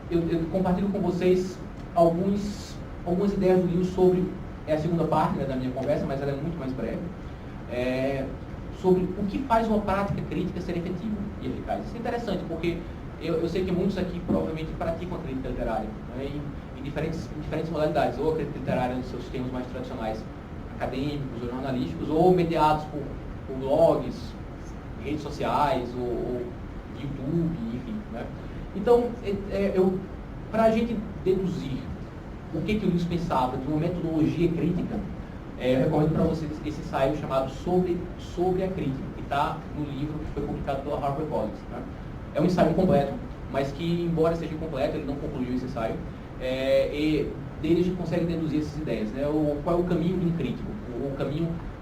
Speaker 1: eu compartilho com vocês algumas ideias do Lewis sobre, a segunda parte, né, da minha conversa, mas ela é muito mais breve, sobre o que faz uma prática crítica ser efetiva e eficaz. Isso é interessante, porque eu sei que muitos aqui provavelmente praticam a crítica literária, né, em diferentes modalidades, ou a crítica literária nos seus termos mais tradicionais, acadêmicos ou jornalísticos, ou mediados por blogs, redes sociais, ou YouTube, enfim. Né? Então, para a gente deduzir o que o Lewis pensava de uma metodologia crítica, eu recomendo para vocês esse ensaio chamado Sobre a Crítica, que está no livro que foi publicado pela HarperCollins. Né? É um ensaio incompleto, mas que, embora seja incompleto, ele não concluiu esse ensaio, e dele a gente consegue deduzir essas ideias. Né? Qual é o caminho de um crítico,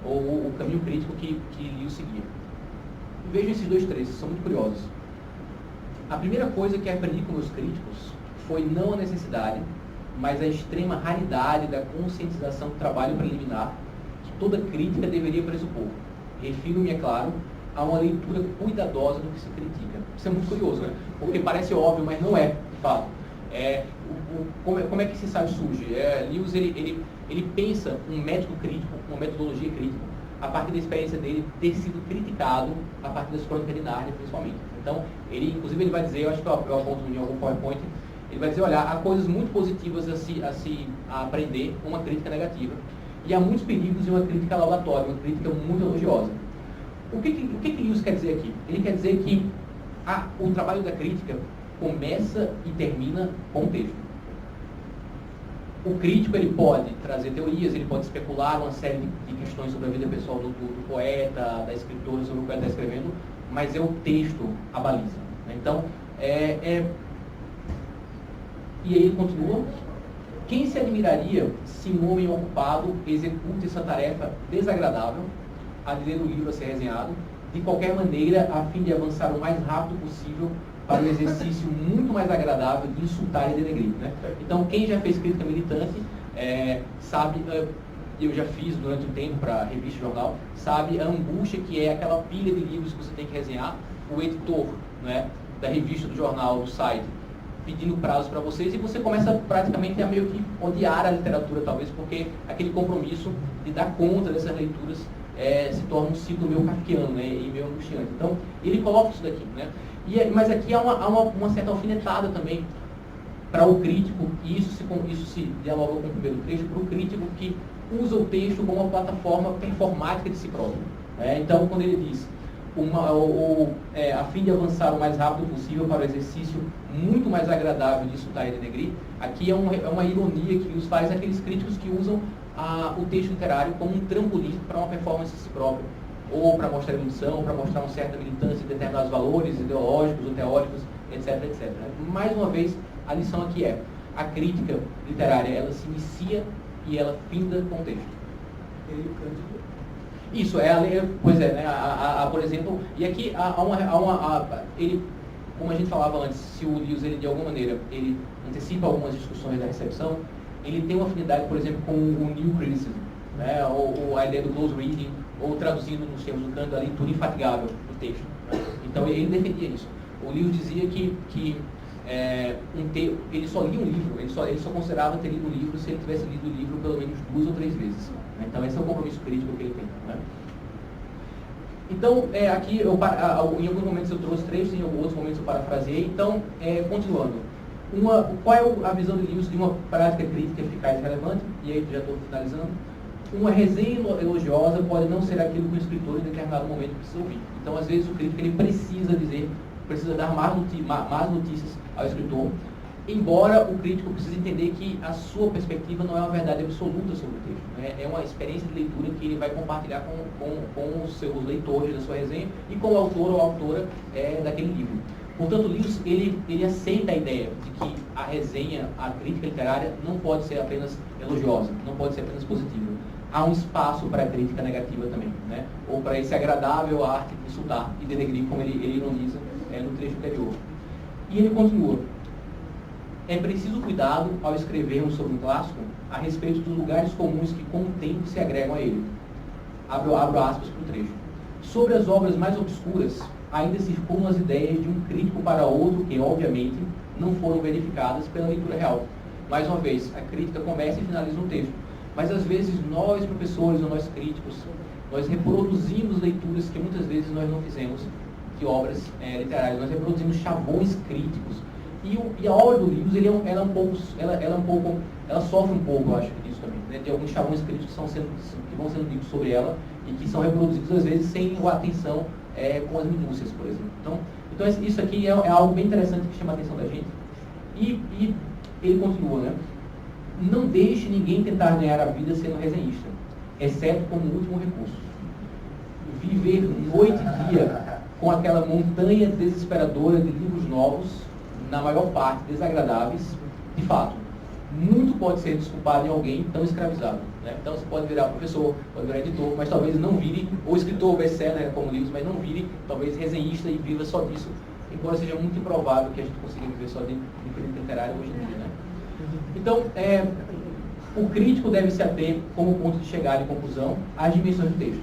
Speaker 1: o caminho crítico que Lewis seguia. Vejam esses 2 trechos, são muito curiosos. A primeira coisa que aprendi com meus críticos foi não a necessidade, mas a extrema raridade da conscientização do trabalho preliminar que toda crítica deveria pressupor. Refiro-me, é claro, a uma leitura cuidadosa do que se critica. Isso é muito curioso, né? Porque parece óbvio, mas não é, de fato. Como é que esse ensaio surge? Lewis ele pensa um método crítico, uma metodologia crítica, a partir da experiência dele ter sido criticado a partir das crônicas de Nárnia, principalmente. Então, inclusive ele vai dizer, eu acho que eu aponto em algum PowerPoint, ele vai dizer, olha, há coisas muito positivas a aprender com uma crítica negativa, e há muitos perigos em uma crítica laudatória, uma crítica muito elogiosa. O que Lewis quer dizer aqui? Ele quer dizer que o trabalho da crítica começa e termina com o texto. O crítico ele pode trazer teorias, ele pode especular uma série de questões sobre a vida pessoal do poeta, da escritora, sobre o que ela está escrevendo, mas é o texto a baliza. Então, e aí ele continua: quem se admiraria se um homem ocupado execute essa tarefa desagradável, a de ler o livro a ser resenhado, de qualquer maneira, a fim de avançar o mais rápido possível para um exercício muito mais agradável de insultar e denegrir. Né? Então, quem já fez crítica militante, sabe, eu já fiz durante um tempo para revista e jornal, sabe a angústia que é aquela pilha de livros que você tem que resenhar, o editor, né, da revista, do jornal, do site, pedindo prazos para vocês, e você começa praticamente a meio que odiar a literatura, talvez, porque aquele compromisso de dar conta dessas leituras se torna um ciclo meio kafkiano, né, e meio angustiante. Então, ele coloca isso daqui. Né? Mas aqui há uma certa alfinetada também para o crítico, e isso se dialoga com o primeiro trecho, para o crítico que usa o texto como uma plataforma performática de si próprio. Então, quando ele diz, a fim de avançar o mais rápido possível para o exercício muito mais agradável de insultar e denegrir, aqui é uma ironia que os faz aqueles críticos que usam o texto literário como um trampolim para uma performance de si próprio, ou para mostrar erudição, ou para mostrar uma certa militância de determinados valores ideológicos ou teóricos, etc, etc. Mais uma vez, a lição aqui é: a crítica literária, ela se inicia e ela finda com o texto. Isso, pois é, né, por exemplo, e aqui ele, como a gente falava antes, se o Lewis, ele de alguma maneira, ele antecipa algumas discussões da recepção, ele tem uma afinidade, por exemplo, com o New Criticism, né, ou a ideia do close reading, ou traduzindo nos termos do Kant, a leitura infatigável do texto. Então ele defendia isso. O Lewis dizia que ele só lia um livro, ele só considerava ter lido um livro se ele tivesse lido o livro pelo menos 2 ou 3 vezes. Então esse é o compromisso crítico que ele tem. Né? Então, aqui, em alguns momentos eu trouxe trechos, em outros momentos eu parafraseei. Então, continuando. Qual é a visão de Lewis de uma prática crítica eficaz e relevante? E aí já estou finalizando. Uma resenha elogiosa pode não ser aquilo que o escritor em determinado momento precisa ouvir. Então, às vezes, o crítico ele precisa dar mais notícias ao escritor, embora o crítico precise entender que a sua perspectiva não é uma verdade absoluta sobre o texto. Né? É uma experiência de leitura que ele vai compartilhar com os seus leitores da sua resenha e com o autor ou a autora daquele livro. Portanto, Lewis, ele aceita a ideia de que a resenha, a crítica literária, não pode ser apenas elogiosa, não pode ser apenas positiva. Há um espaço para a crítica negativa também, né? Ou para esse agradável arte de insultar e denegrir, como ele ironiza no trecho anterior. E ele continua: É preciso cuidado ao escrevermos sobre um clássico a respeito dos lugares comuns que com o tempo se agregam a ele. Abro aspas para o trecho. Sobre as obras mais obscuras, ainda circulam as ideias de um crítico para outro que, obviamente, não foram verificadas pela leitura real. Mais uma vez, a crítica começa e finaliza um texto. Mas, às vezes, nós, professores ou nós críticos, nós reproduzimos leituras que muitas vezes nós não fizemos de obras literárias. Nós reproduzimos chavões críticos. E a obra do livro, ela sofre um pouco, eu acho, disso também. Né? Tem alguns chavões críticos que vão sendo ditos sobre ela e que são reproduzidos, às vezes, sem a atenção com as minúcias, por exemplo. Então isso aqui é algo bem interessante que chama a atenção da gente. E ele continua, né? Não deixe ninguém tentar ganhar a vida sendo resenhista, exceto como último recurso. Viver noite e dia com aquela montanha desesperadora de livros novos, na maior parte desagradáveis, de fato, muito pode ser desculpado em alguém tão escravizado. Né? Então você pode virar professor, pode virar editor, mas talvez não vire, ou escritor best-seller como livros, mas não vire, talvez resenhista e viva só disso, embora seja muito improvável que a gente consiga viver só de crítica literária hoje em dia. Né? Então, o crítico deve se ater, como ponto de chegada e conclusão, às dimensões do texto.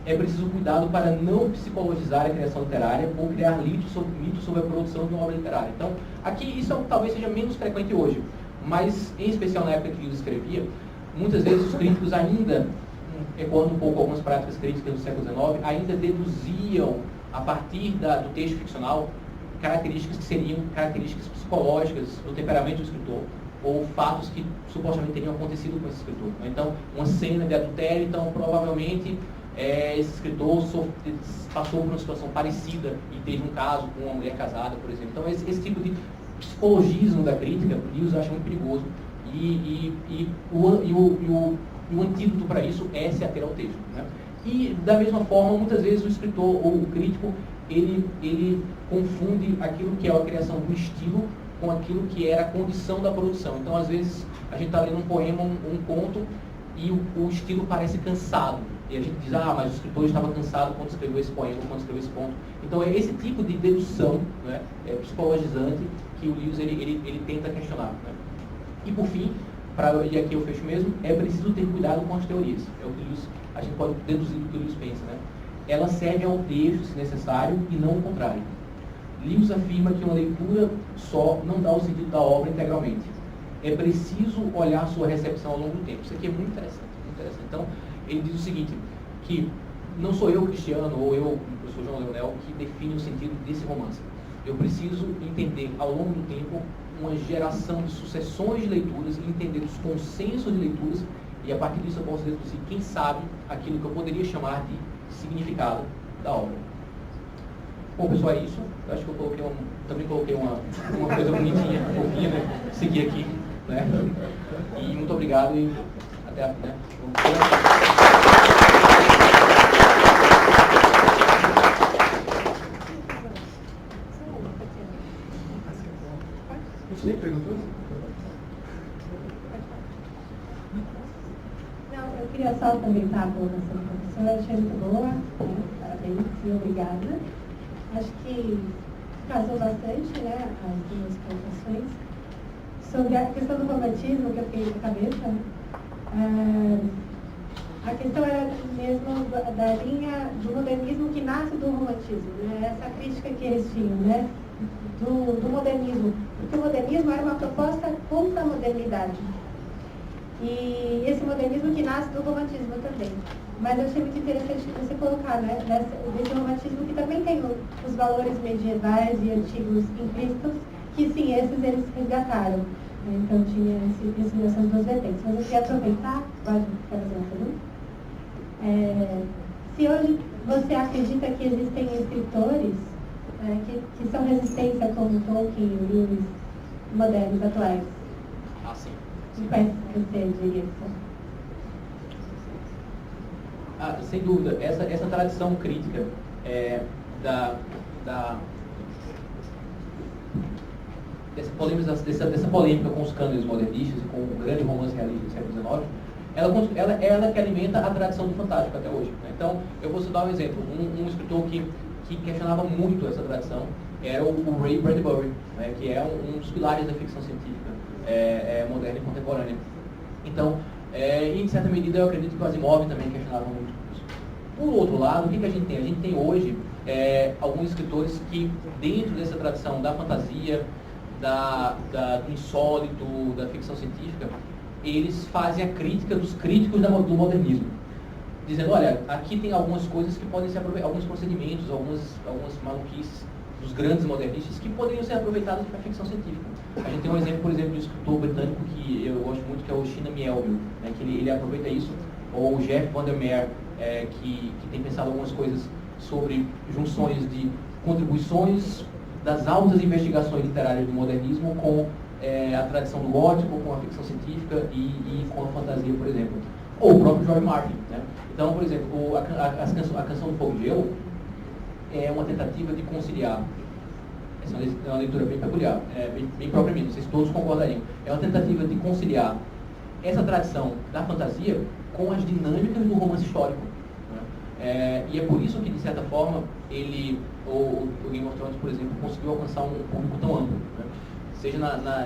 Speaker 1: É preciso cuidado para não psicologizar a criação literária ou criar mitos sobre a produção de uma obra literária. Então, aqui isso talvez seja menos frequente hoje, mas, em especial na época que Lewis escrevia, muitas vezes os críticos ainda, ecoando um pouco algumas práticas críticas do século XIX, ainda deduziam, a partir do texto ficcional, características que seriam características psicológicas do temperamento do escritor, ou fatos que supostamente teriam acontecido com esse escritor. Então, uma cena de adultério, então, provavelmente, esse escritor passou por uma situação parecida e teve um caso com uma mulher casada, por exemplo. Então, esse tipo de psicologismo da crítica, Lewis acha muito perigoso. E o antídoto para isso é se ater ao texto. Né? E, da mesma forma, muitas vezes o escritor ou o crítico, ele confunde aquilo que é a criação do estilo com aquilo que era a condição da produção. Então, às vezes, a gente está lendo um poema, um conto, e o estilo parece cansado. E a gente diz, mas o escritor estava cansado quando escreveu esse poema, quando escreveu esse conto. Então, é esse tipo de dedução, né, psicologizante que o Lewis ele tenta questionar. Né? E, por fim, e aqui eu fecho mesmo, é preciso ter cuidado com as teorias. É o que Lewis, a gente pode deduzir do que o Lewis pensa. Né? Ela serve ao texto, se necessário, e não o contrário. Lewis afirma que uma leitura só não dá o sentido da obra integralmente. É preciso olhar sua recepção ao longo do tempo. Isso aqui é muito interessante, muito interessante. Então, ele diz o seguinte, que não sou eu, Cristiano, ou eu, o professor João Leonel, que define o sentido desse romance. Eu preciso entender, ao longo do tempo, uma geração de sucessões de leituras, entender os consensos de leituras, e a partir disso eu posso deduzir, quem sabe, aquilo que eu poderia chamar de significado da obra. Bom, pessoal, é isso. Eu acho que eu também coloquei uma coisa bonitinha, fofinha, né? Seguir aqui, né? E muito obrigado e até a né?
Speaker 2: Você perguntou?
Speaker 3: Não, eu queria só comentar a colocação do professor, eu achei muito boa, né? Parabéns e obrigada. Acho que casou bastante, né, as duas colocações. Sobre a questão do romantismo, que eu fiquei na cabeça, a questão era mesmo da linha do modernismo que nasce do romantismo, né? Essa crítica que eles tinham, né? Do modernismo. Porque o modernismo era uma proposta contra a modernidade. E esse modernismo que nasce do romantismo também. Mas eu achei muito interessante você colocar, né, desse romantismo que também tem os valores medievais e antigos implícitos, que sim, esses eles resgataram. Então tinha essas duas vertentes. Mas eu queria aproveitar, pode fazer uma pergunta? Se hoje você acredita que existem escritores que são resistência como Tolkien e Lewis, modernos, atuais?
Speaker 1: Sim.
Speaker 3: E quais você diria que são?
Speaker 1: Sem dúvida, essa tradição crítica dessa polêmica com os cânones modernistas e com o grande romance realista do século XIX, ela que alimenta a tradição do fantástico até hoje. Né? Então, eu vou citar um exemplo. Um escritor que questionava muito essa tradição era o Ray Bradbury, né, que é um dos pilares da ficção científica moderna e contemporânea. Então, em certa medida, eu acredito que o Asimov também questionava muito isso. Por outro lado, o que a gente tem? A gente tem hoje alguns escritores que, dentro dessa tradição da fantasia, do insólito, da ficção científica, eles fazem a crítica dos críticos do modernismo, dizendo, olha, aqui tem algumas coisas que podem ser aproveitadas, alguns procedimentos, algumas maluquices dos grandes modernistas que poderiam ser aproveitados para a ficção científica. A gente tem um exemplo, por exemplo, de um escritor britânico que eu gosto muito, que é o China Miéville, né, que ele aproveita isso, ou o Jeff Vandermeer, que tem pensado algumas coisas sobre junções de contribuições das altas investigações literárias do modernismo com a tradição do gótico, com a ficção científica e com a fantasia, por exemplo. Ou o próprio George Martin, né? Então, por exemplo, a Canção do Fogo de Gelo é uma tentativa de conciliar. Essa é uma leitura bem peculiar, bem própria minha, não sei se todos concordariam. É uma tentativa de conciliar essa tradição da fantasia com as dinâmicas do romance histórico. Né? E é por isso que, de certa forma, o Game of Thrones, por exemplo, conseguiu alcançar um público tão amplo, né? Seja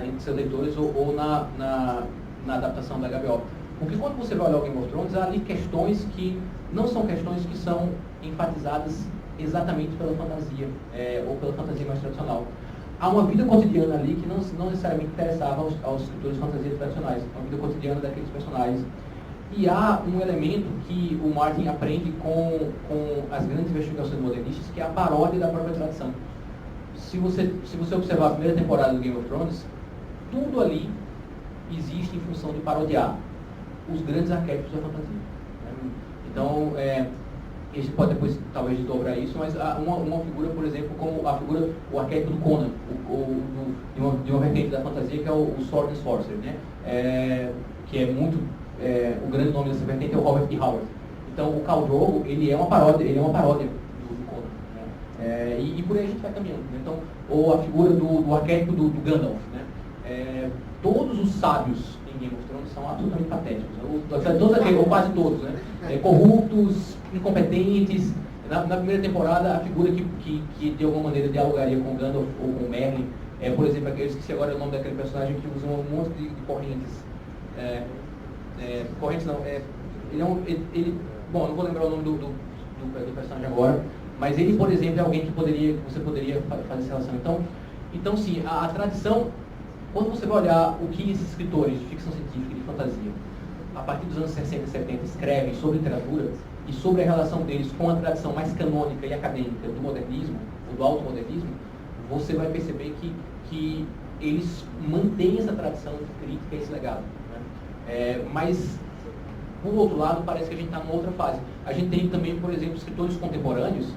Speaker 1: entre seus leitores ou na adaptação da HBO. Porque quando você vai olhar o Game of Thrones, há ali questões que não são questões que são enfatizadas exatamente pela fantasia, ou pela fantasia mais tradicional. Há uma vida cotidiana ali que não necessariamente interessava aos escritores de fantasia tradicionais, uma vida cotidiana daqueles personagens. E há um elemento que o Martin aprende com as grandes investigações modernistas, que é a paródia da própria tradição. Se você observar a primeira temporada do Game of Thrones, tudo ali existe em função de parodiar os grandes arquétipos da fantasia. Então, a gente pode depois talvez desdobrar isso, mas uma figura, por exemplo, como o arquétipo do Conan, de uma vertente da fantasia, que é o Sword and Sorcerer, né? Que é muito... o grande nome dessa vertente é o Robert E. Howard. Então, o Khal Drogo, ele é uma paródia do Conan. Né? E por aí a gente vai caminhando. Né? Então, ou a figura do arquétipo do Gandalf. Né? Todos os sábios em Game of Thrones são absolutamente patéticos. Ou quase todos. Né? Corruptos, incompetentes. Na primeira temporada, a figura que de alguma maneira dialogaria com Gandalf ou com Merlin, por exemplo, eu esqueci agora o nome daquele personagem que usa um monte de correntes. Correntes não, bom, não vou lembrar o nome do personagem agora, mas ele, por exemplo, é alguém que você poderia fazer essa relação. Então sim, a tradição, quando você vai olhar o que esses escritores de ficção científica e de fantasia, a partir dos anos 60 e 70, escrevem sobre literatura e sobre a relação deles com a tradição mais canônica e acadêmica do modernismo, ou do automodernismo, você vai perceber que eles mantêm essa tradição de crítica e esse legado. Mas, por outro lado, parece que a gente está numa outra fase. A gente tem também, por exemplo, escritores contemporâneos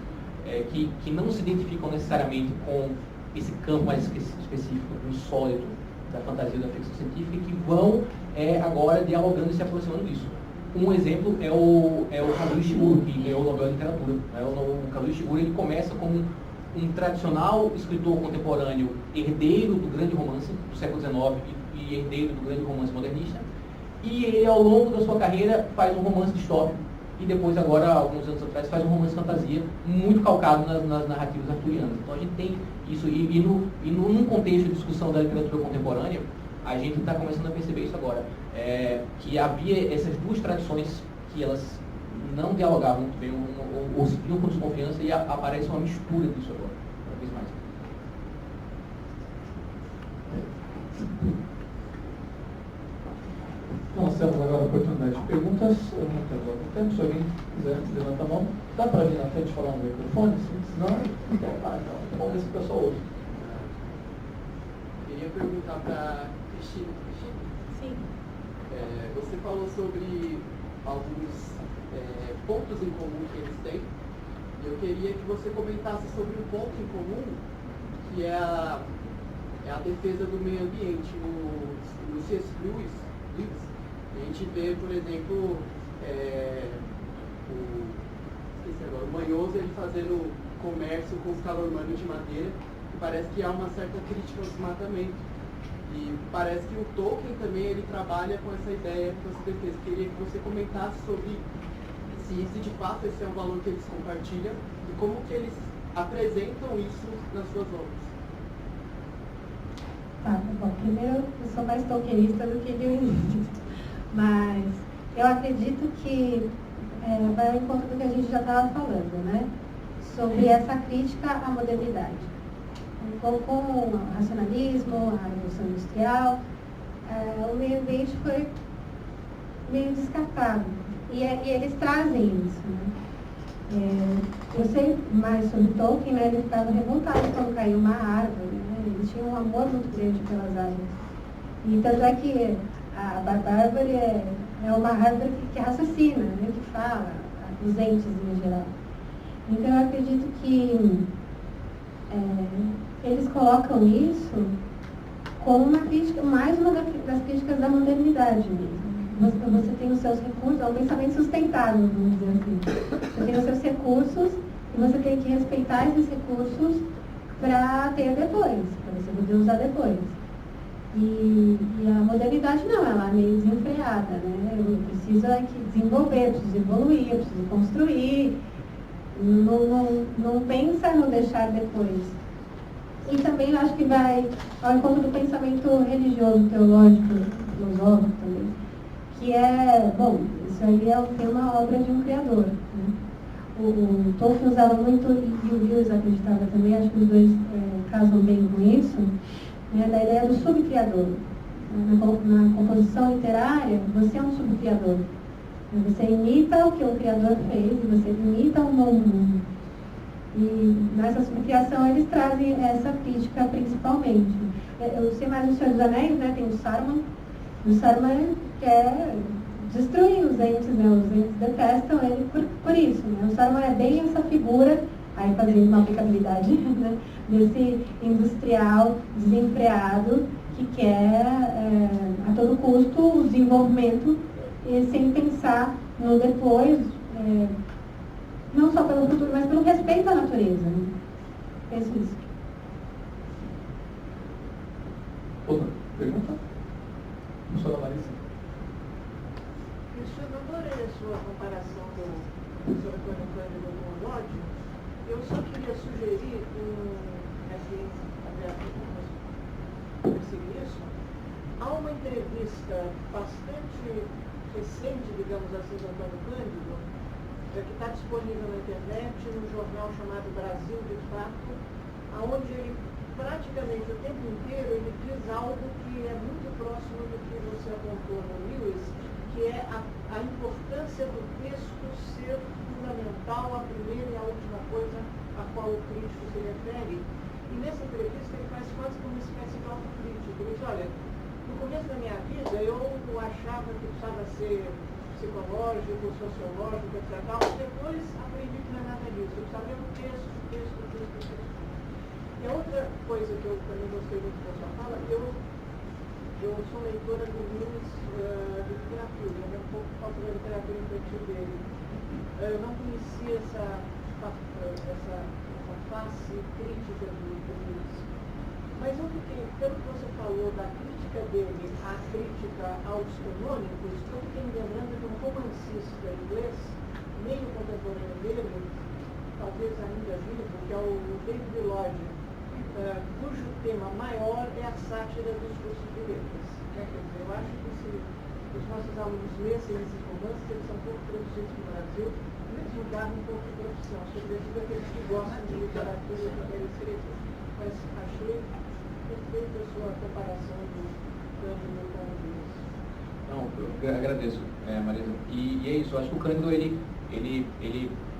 Speaker 1: que não se identificam necessariamente com esse campo mais específico, do insólito, da fantasia, da ficção científica, que vão agora dialogando e se aproximando disso. Um exemplo é o Kazuo Ishiguro, que ganhou o Nobel de Literatura. O Kazuo Ishiguro, ele começa como um tradicional escritor contemporâneo, herdeiro do grande romance do século XIX e herdeiro do grande romance modernista. E ele, ao longo da sua carreira, faz um romance distópico. E depois, agora, alguns anos atrás, faz um romance fantasia muito calcado nas narrativas arturianas. Então, a gente tem isso. E num contexto de discussão da literatura contemporânea, a gente está começando a perceber isso agora. Que havia essas duas tradições que elas não dialogavam muito bem, ou se viam com desconfiança, e aparece uma mistura disso agora, cada vez mais.
Speaker 2: Nós temos agora a oportunidade de perguntas. Eu não tenho algum tempo, se alguém quiser levantar a mão. Dá para vir na frente falar no microfone? Senão, então, vamos ver se o pessoal ouve.
Speaker 4: Queria perguntar para Cristina.
Speaker 3: Sim.
Speaker 4: Você falou sobre alguns pontos em comum que eles têm. E eu queria que você comentasse sobre um ponto em comum, que é a defesa do meio ambiente. No C.S. Lewis, a gente vê, por exemplo, o Manhoso ele fazendo comércio com os calormanos de madeira, e parece que há uma certa crítica ao desmatamento. E parece que o Tolkien também ele trabalha com essa ideia, com essa defesa. Queria que você comentasse sobre se de fato esse é um valor que eles compartilham e como que eles apresentam isso nas suas obras?
Speaker 3: Tá, bom, primeiro eu sou mais tolkienista do que lewinista, mas eu acredito que vai ao encontro do que a gente já estava falando, né? Sobre essa crítica à modernidade. Com o racionalismo, a Revolução Industrial, o meio ambiente foi meio descartado. E eles trazem isso, né? Eu sei mais sobre Tolkien, né? Ele ficava revoltado quando caiu uma árvore, né? Ele tinha um amor muito grande pelas árvores. E tanto é que a árvore é uma árvore que raciocina, né? Que fala, os entes em geral. Então eu acredito que eles colocam isso como uma crítica, mais uma das críticas da modernidade mesmo. Você tem os seus recursos, é um pensamento sustentável, vamos dizer assim. Você tem os seus recursos e você tem que respeitar esses recursos para ter depois, para você poder usar depois. E a modernidade não, ela é meio desenfreada, né? Eu preciso desenvolver, preciso evoluir, eu preciso construir. Não pensa no deixar depois. E também eu acho que vai ao encontro do pensamento religioso, teológico, filosófico também, que isso aí é uma obra de um criador, né? O Tolkien usava muito, e o Lewis acreditava também, acho que os dois casam bem com isso, né, da ideia do subcriador. Na composição literária, você é um subcriador. Você imita o que o Criador fez, e você imita um novo mundo. E nessa subcriação eles trazem essa crítica principalmente. Eu sei mais do Senhor dos Anéis, né? Tem o Saruman. O Saruman quer destruir os entes, né? Os entes detestam ele por isso, né? O Saruman é bem essa figura, aí fazendo uma aplicabilidade, né? Desse industrial desenfreado que quer a todo custo o desenvolvimento sem pensar no depois, não só pelo futuro, mas pelo respeito à natureza. Né? Penso isso.
Speaker 2: Outra pergunta? Professora Marisa.
Speaker 5: Eu adorei a sua comparação do professor Antônio Cândido com o Lodge. Eu só queria sugerir isso. Há uma entrevista bastante recente, digamos assim, do Antônio Cândido, que está disponível na internet, num jornal chamado Brasil de Fato, onde ele praticamente o tempo inteiro ele diz algo que é muito próximo do que você apontou no Lewis, que é a importância do texto ser fundamental, a primeira e a última coisa a qual o crítico se refere. E nessa entrevista ele faz quase como uma espécie de autocrítica. Ele diz, olha, no começo da minha vida eu achava que precisava ser psicológico, sociológico, etc. Depois aprendi que não é nada disso. Eu precisava ler o texto. E a outra coisa que eu também gostei muito da sua fala, eu sou leitora do Lewis de literatura, eu um pouco falta da literatura infantil dele. Eu não conhecia essa face crítica do Lewis. Mas eu fiquei, pelo que você falou da crítica dele, a crítica aos canônicos, eu fiquei me lembrando de um romancista inglês, meio contemporâneo dele, talvez ainda vivo, que é o David Lodge, cujo tema maior é a sátira dos cursos de letras. Quer dizer, eu acho que se os nossos alunos lessem esses romances, eles são pouco produzidos no Brasil, eles mudaram um pouco de profissão, sobretudo aqueles que gostam de literatura e também escrever. Mas achei perfeita a sua comparação do Cândido com o Lewis.
Speaker 1: Não, eu agradeço, Marisa. E é isso, eu acho que o Cândido,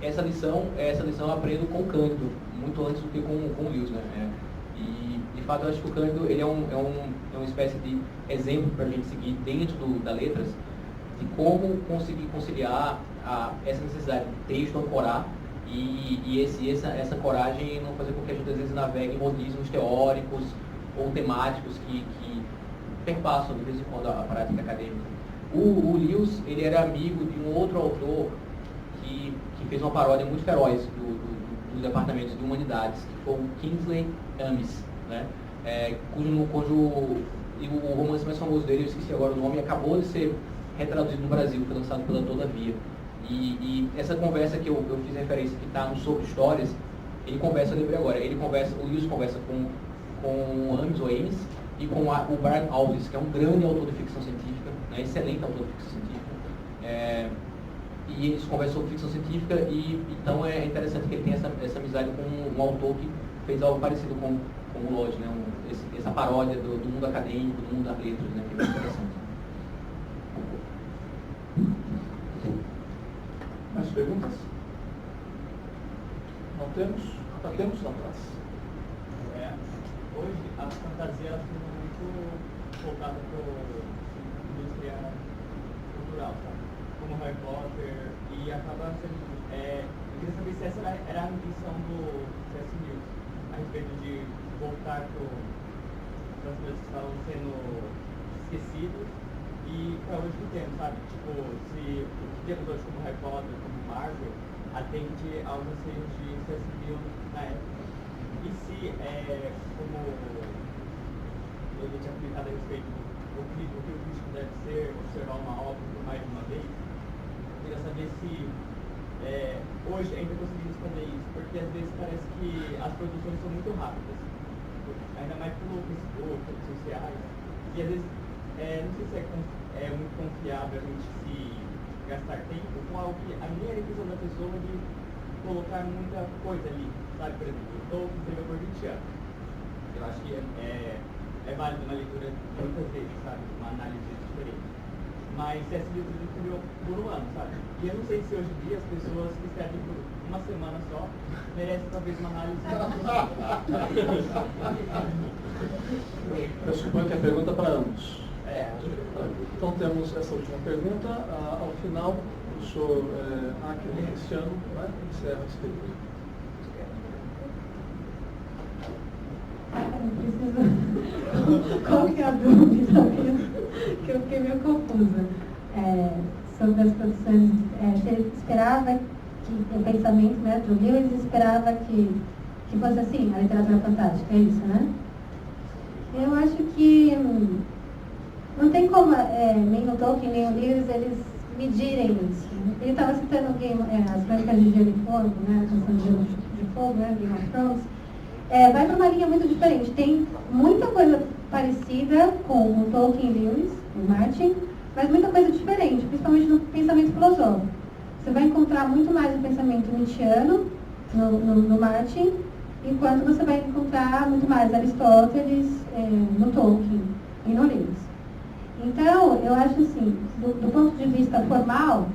Speaker 1: essa lição eu aprendo com o Cândido, muito antes do que com o Lewis, né? E, de fato, eu acho que o Cândido ele é uma espécie de exemplo para a gente seguir dentro da letras, de como conseguir conciliar essa necessidade de texto ancorar e essa coragem não fazer com que a gente às vezes navegue em modismos teóricos ou temáticos que perpassam de vez em quando a prática acadêmica. O Lewis, ele era amigo de um outro autor que fez uma paródia muito feroz do departamento de humanidades, que foi o Kingsley Amis, né? O romance mais famoso dele, eu esqueci agora o nome, acabou de ser retraduzido no Brasil, foi lançado pela Todavia. E essa conversa que eu fiz referência, que está no Sobre Histórias, Ele conversa, eu lembrei agora, o Lewis conversa com o Ames, ou Ames, e com o Brian Aldiss, que é um grande autor de ficção científica, né, excelente autor de ficção científica. E eles conversam sobre ficção científica, e então é interessante que ele tenha essa amizade com um autor que fez algo parecido com o Lodge, né, essa paródia do mundo acadêmico, do mundo das letras, né, que é bem interessante.
Speaker 2: Mais perguntas? Não temos? Já temos lá atrás.
Speaker 6: Hoje a fantasia ela fica muito voltada para a indústria cultural, sabe? Como Harry Potter, e acaba sendo. Eu queria saber se essa era a ambição do C.S. Lewis, a respeito de voltar para as coisas que estavam sendo esquecidas e para hoje que temos, sabe? Tipo, se criadores como Harry Potter, como Marvel, atende aos anseios de C.S. Lewis na época. E se, como eu tinha aplicado a respeito do que o crítico deve ser, observar uma obra por mais de uma vez, eu queria saber se hoje ainda conseguimos fazer isso, porque às vezes parece que as produções são muito rápidas, ainda mais pelo Facebook, redes sociais, e às vezes não sei se é muito confiável a gente se gastar tempo com algo que a minha visão da pessoa de colocar muita coisa ali, sabe? Por exemplo, eu estou escrevendo por 20 anos. Eu acho que é válido uma leitura muitas vezes, sabe? Uma análise diferente. Mas essa livro escreveu por um ano, sabe? E eu não sei se hoje em dia as pessoas que escrevem por uma semana só merecem talvez uma análise.
Speaker 2: Eu suponho que a pergunta é para ambos. Então temos essa última pergunta. Ao final, o senhor Acre Cristiano, né, encerra esse período.
Speaker 3: Preciso. Qual que é a dúvida mesmo? Que eu fiquei meio confusa. Sobre as produções. Você esperava que o pensamento, né, do Lewis esperava que fosse assim, a literatura fantástica, é isso, né? Eu acho que não tem como nem o Tolkien, nem o Lewis, eles medirem isso. Ele estava citando as Crônicas de Gelo e Fogo, né, a canção de Gelo de Fogo, né, Game of Thrones. Vai para uma linha muito diferente. Tem muita coisa parecida com o Tolkien e Lewis, o Martin, mas muita coisa diferente, principalmente no pensamento filosófico. Você vai encontrar muito mais o pensamento nietzschiano no Martin, enquanto você vai encontrar muito mais Aristóteles no Tolkien e no Lewis. Então, eu acho assim, do ponto de vista formal,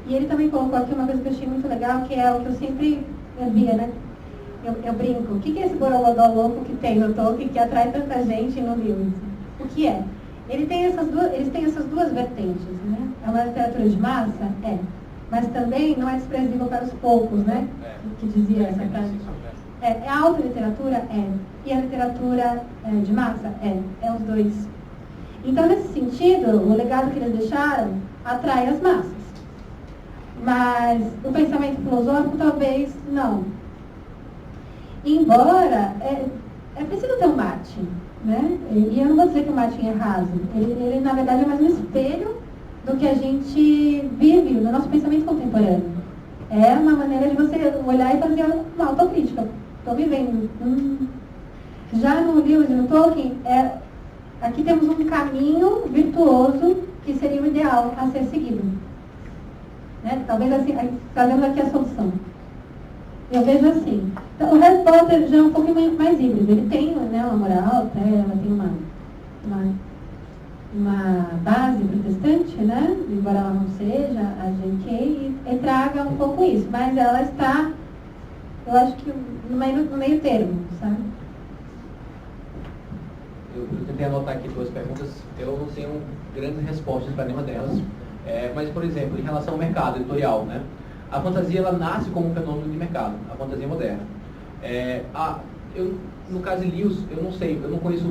Speaker 3: e ele também colocou aqui uma coisa que eu achei muito legal, que é o que eu sempre via, né? Eu brinco, o que é esse borogodó louco que tem no Tolkien que atrai tanta gente no Lewis? O que é? Eles têm essas duas vertentes, né? É uma literatura de massa? Mas também não é desprezível para os poucos, né? Que dizia essa frase. É a autoliteratura? E a literatura de massa? É os dois. Então, nesse sentido, o legado que eles deixaram atrai as massas. Mas o pensamento filosófico, talvez, não. Embora, é preciso ter um Martin, né? E eu não vou dizer que o Martin é raso. Ele, na verdade, é mais um espelho do que a gente vive no nosso pensamento contemporâneo. É uma maneira de você olhar e fazer uma autocrítica. Estou vivendo. Já no Lewis e no Tolkien, aqui temos um caminho virtuoso que seria o ideal a ser seguido. Né? Talvez assim, trazendo aqui a solução. Eu vejo assim. Então, o Harry Potter já é um pouquinho mais híbrido. Ele tem, né, uma moral, ela tem uma base protestante, né? Embora ela não seja a J.K., e traga um pouco isso. Mas ela está, eu acho que no meio termo, sabe?
Speaker 1: Eu tentei anotar aqui duas perguntas, eu não tenho grandes respostas para nenhuma delas. Mas, por exemplo, em relação ao mercado editorial, né? A fantasia ela nasce como um fenômeno de mercado, a fantasia moderna. No caso de Lewis, eu não sei, eu não conheço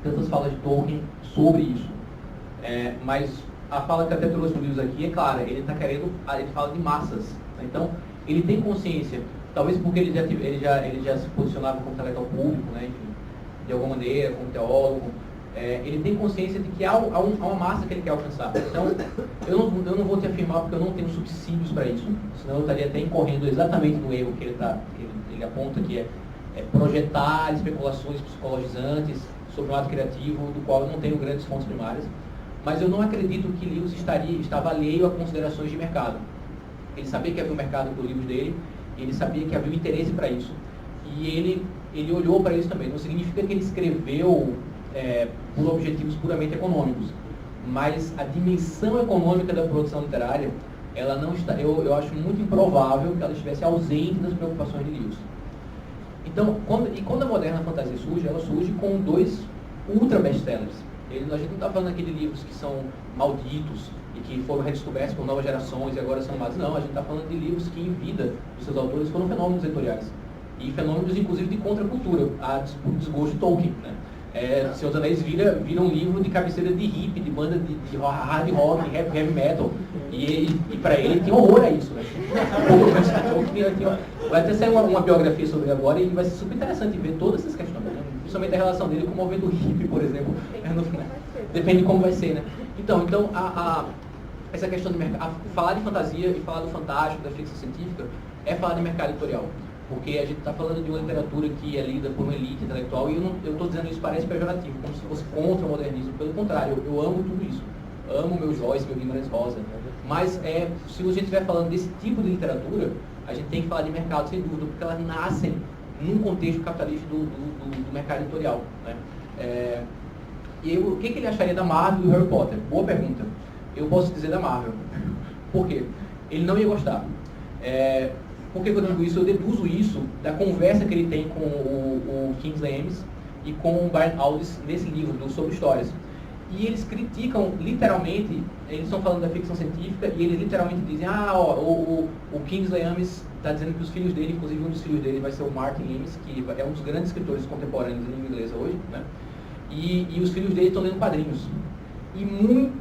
Speaker 1: tantas falas de Tolkien sobre isso. Mas a fala que até trouxe o Lewis aqui é clara, ele fala de massas. Né? Então, ele tem consciência, talvez porque ele já se posicionava como intelectual público, né? Enfim, de alguma maneira, como teólogo. ele tem consciência de que há uma massa que ele quer alcançar. Então, eu não vou te afirmar porque eu não tenho subsídios para isso, senão eu estaria até incorrendo exatamente no erro que ele aponta, que é projetar especulações psicologizantes sobre o ato criativo, do qual eu não tenho grandes fontes primárias. Mas eu não acredito que Lewis estava alheio a considerações de mercado. Ele sabia que havia um mercado para os livros dele, ele sabia que havia um interesse para isso. E ele olhou para isso também. Não significa que ele escreveu por objetivos puramente econômicos, mas a dimensão econômica da produção literária, ela não está, eu acho muito improvável que ela estivesse ausente das preocupações de Lewis. Então, quando a moderna fantasia surge, ela surge com 2 ultra best-sellers. A gente não está falando aqui de livros que são malditos e que foram redescobertos por novas gerações e agora são amados. Não, a gente está falando de livros que em vida dos seus autores foram fenômenos editoriais. E fenômenos, inclusive, de contracultura, o desgosto de Tolkien. Né? Senhor dos Anéis vira um livro de cabeceira de hippie, de banda de hard rock, heavy metal. E para ele tinha horror a isso. Né? Vai até sair uma biografia sobre ele agora e vai ser super interessante ver todas essas questões. Né? Principalmente a relação dele com o movimento hippie, por exemplo. Depende de como vai ser. Né? Então essa questão de mercado, falar de fantasia e falar do fantástico, da ficção científica, é falar de mercado editorial. Porque a gente está falando de uma literatura que é lida por uma elite intelectual e eu estou dizendo isso, parece pejorativo, como se fosse contra o modernismo. Pelo contrário, eu amo tudo isso. Amo meu Joyce, meu Guimarães Rosa. Mas se a gente estiver falando desse tipo de literatura, a gente tem que falar de mercado, sem dúvida, porque elas nascem num contexto capitalista do mercado editorial. Né? E o que ele acharia da Marvel e do Harry Potter? Boa pergunta. Eu posso dizer da Marvel. Por quê? Ele não ia gostar. Por que eu digo isso? Eu deduzo isso da conversa que ele tem com o Kingsley Amis e com o Brian Aldiss nesse livro sobre histórias. E eles criticam literalmente, eles estão falando da ficção científica e eles literalmente dizem, o Kingsley Amis está dizendo que os filhos dele, inclusive um dos filhos dele vai ser o Martin Amis, que é um dos grandes escritores contemporâneos em língua inglesa hoje, né? E os filhos dele estão lendo quadrinhos. E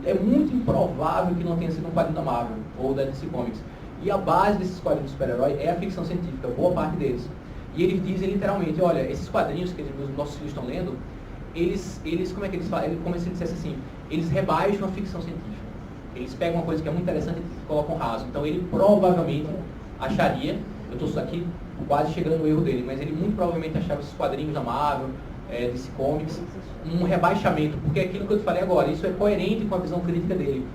Speaker 1: é muito improvável que não tenha sido um quadrinho da Marvel ou da DC Comics. E a base desses quadrinhos de super-herói é a ficção científica, boa parte deles. E eles dizem literalmente, olha, esses quadrinhos que os nossos filhos estão lendo, eles como é que eles falam? Como se ele dissesse assim, eles rebaixam a ficção científica. Eles pegam uma coisa que é muito interessante e colocam raso. Então ele provavelmente acharia, eu estou aqui quase chegando no erro dele, mas ele muito provavelmente achava esses quadrinhos da Marvel, DC Comics, um rebaixamento, porque é aquilo que eu te falei agora, isso é coerente com a visão crítica dele.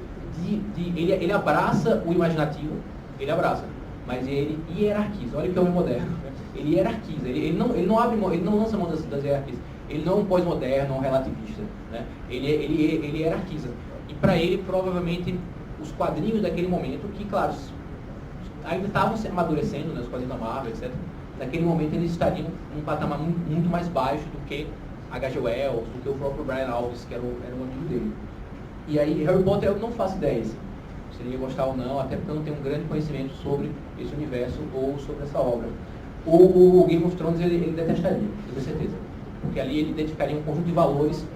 Speaker 1: Ele abraça o imaginativo, ele abraça, mas ele hierarquiza. Olha que é o homem moderno. Ele hierarquiza, ele não abre mão, ele não lança mão das hierarquias. Ele não é um pós-moderno, um relativista. Né? Ele hierarquiza. E para ele, provavelmente, os quadrinhos daquele momento, que, claro, ainda estavam se amadurecendo, né, os quadrinhos da Marvel, etc., naquele momento eles estariam num patamar muito mais baixo do que H.G. Wells, do que o próprio Brian Aldiss, que era um amigo dele. E aí, Harry Potter, eu não faço ideia se ele ia gostar ou não, até porque eu não tenho um grande conhecimento sobre esse universo ou sobre essa obra. O Game of Thrones ele detestaria, com certeza. Porque ali ele identificaria um conjunto de valores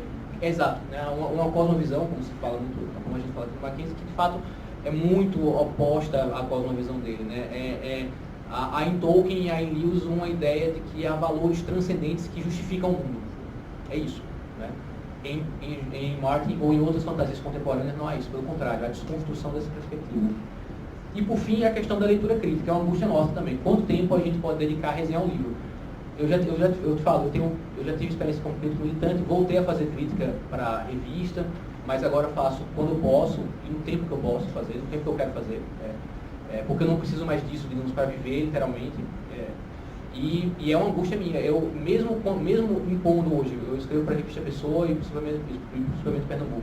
Speaker 1: exato, né? Uma cosmovisão, como se fala muito, como a gente fala aqui no Mackenzie, que de fato é muito oposta à cosmovisão dele, né? Há em Tolkien e há em Lewis uma ideia de que há valores transcendentes que justificam o mundo. É isso. Né? Em Martin ou em outras fantasias contemporâneas não há isso, pelo contrário, há a desconstrução dessa perspectiva. E por fim, a questão da leitura crítica, é uma angústia nossa também. Quanto tempo a gente pode dedicar a resenhar um livro? Eu te falo, eu já tive experiência como crítico militante, voltei a fazer crítica para revista, mas agora faço quando eu posso e no tempo que eu posso fazer, no tempo que eu quero fazer. Porque eu não preciso mais disso, digamos, para viver, literalmente. E é uma angústia minha. Eu, mesmo impondo hoje, eu escrevo para a revista Pessoa e principalmente Pernambuco.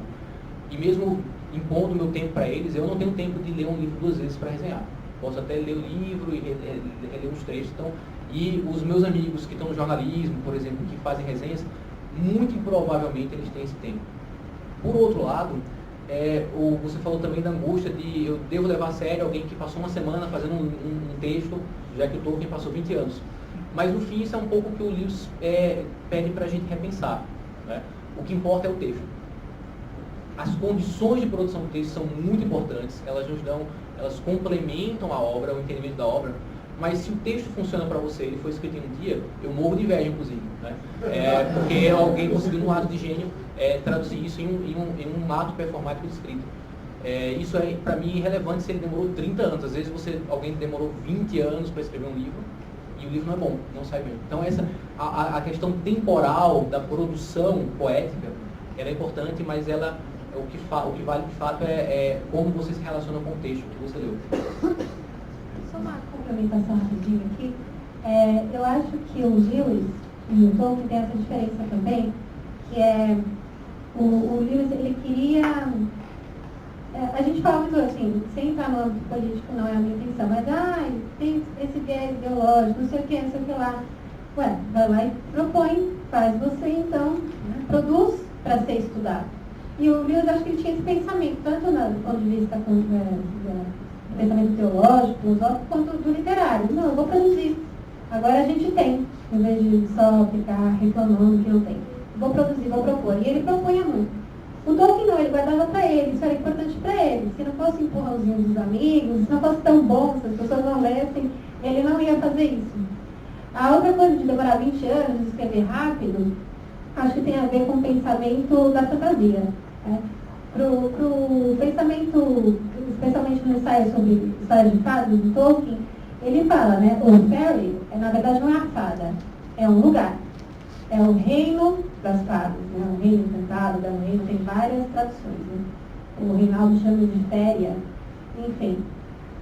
Speaker 1: E mesmo impondo meu tempo para eles, eu não tenho tempo de ler um livro 2 vezes para resenhar. Posso até ler o livro e reler uns trechos. Então, e os meus amigos que estão no jornalismo, por exemplo, que fazem resenhas, muito improvavelmente eles têm esse tempo. Por outro lado, você falou também da angústia de eu devo levar a sério alguém que passou uma semana fazendo um texto, já que o Tolkien passou 20 anos. Mas no fim isso é um pouco o que o Lewis pede para a gente repensar. Né? O que importa é o texto. As condições de produção do texto são muito importantes, elas complementam a obra, o entendimento da obra, mas se o texto funciona para você, ele foi escrito em um dia, eu morro de inveja, inclusive, né? Porque alguém conseguiu, num ato de gênio, traduzir isso em um ato performático de escrita. Isso é, para mim, irrelevante se ele demorou 30 anos. Às vezes alguém demorou 20 anos para escrever um livro e o livro não é bom, não sai bem. Então a questão temporal da produção poética, ela é importante, mas o que vale de fato é como você se relaciona com o texto que você leu.
Speaker 3: Só uma complementação rapidinho aqui. Eu acho que o Lewis e o Tolkien tem essa diferença também, que o Lewis, ele queria... a gente fala muito assim, sem entrar no âmbito político, não é a minha intenção, mas tem esse viés ideológico, não sei o que lá. Ué, vai lá e propõe, faz você então, né, produz para ser estudado. E o Lewis, acho que ele tinha esse pensamento, tanto do ponto de vista do pensamento teológico, filosófico, quanto do literário. Não, eu vou produzir. Agora a gente tem, em vez de só ficar reclamando que não tem. Vou produzir, vou propor. E ele propunha muito. O Tolkien não, ele guardava para ele, isso era importante para ele. Se não fosse empurrãozinho dos amigos, se não fosse tão bom, se as pessoas não lessem, ele não ia fazer isso. A outra coisa de demorar 20 anos, de escrever rápido, acho que tem a ver com o pensamento da fantasia. Pro pensamento, especialmente no ensaio sobre história de fadas do Tolkien, ele fala, né, o fairy, na verdade não é a fada, é um lugar. É o reino das fadas, né? O reino encantado, da reino, tem várias traduções. Né? O Reinaldo chama de féria, enfim.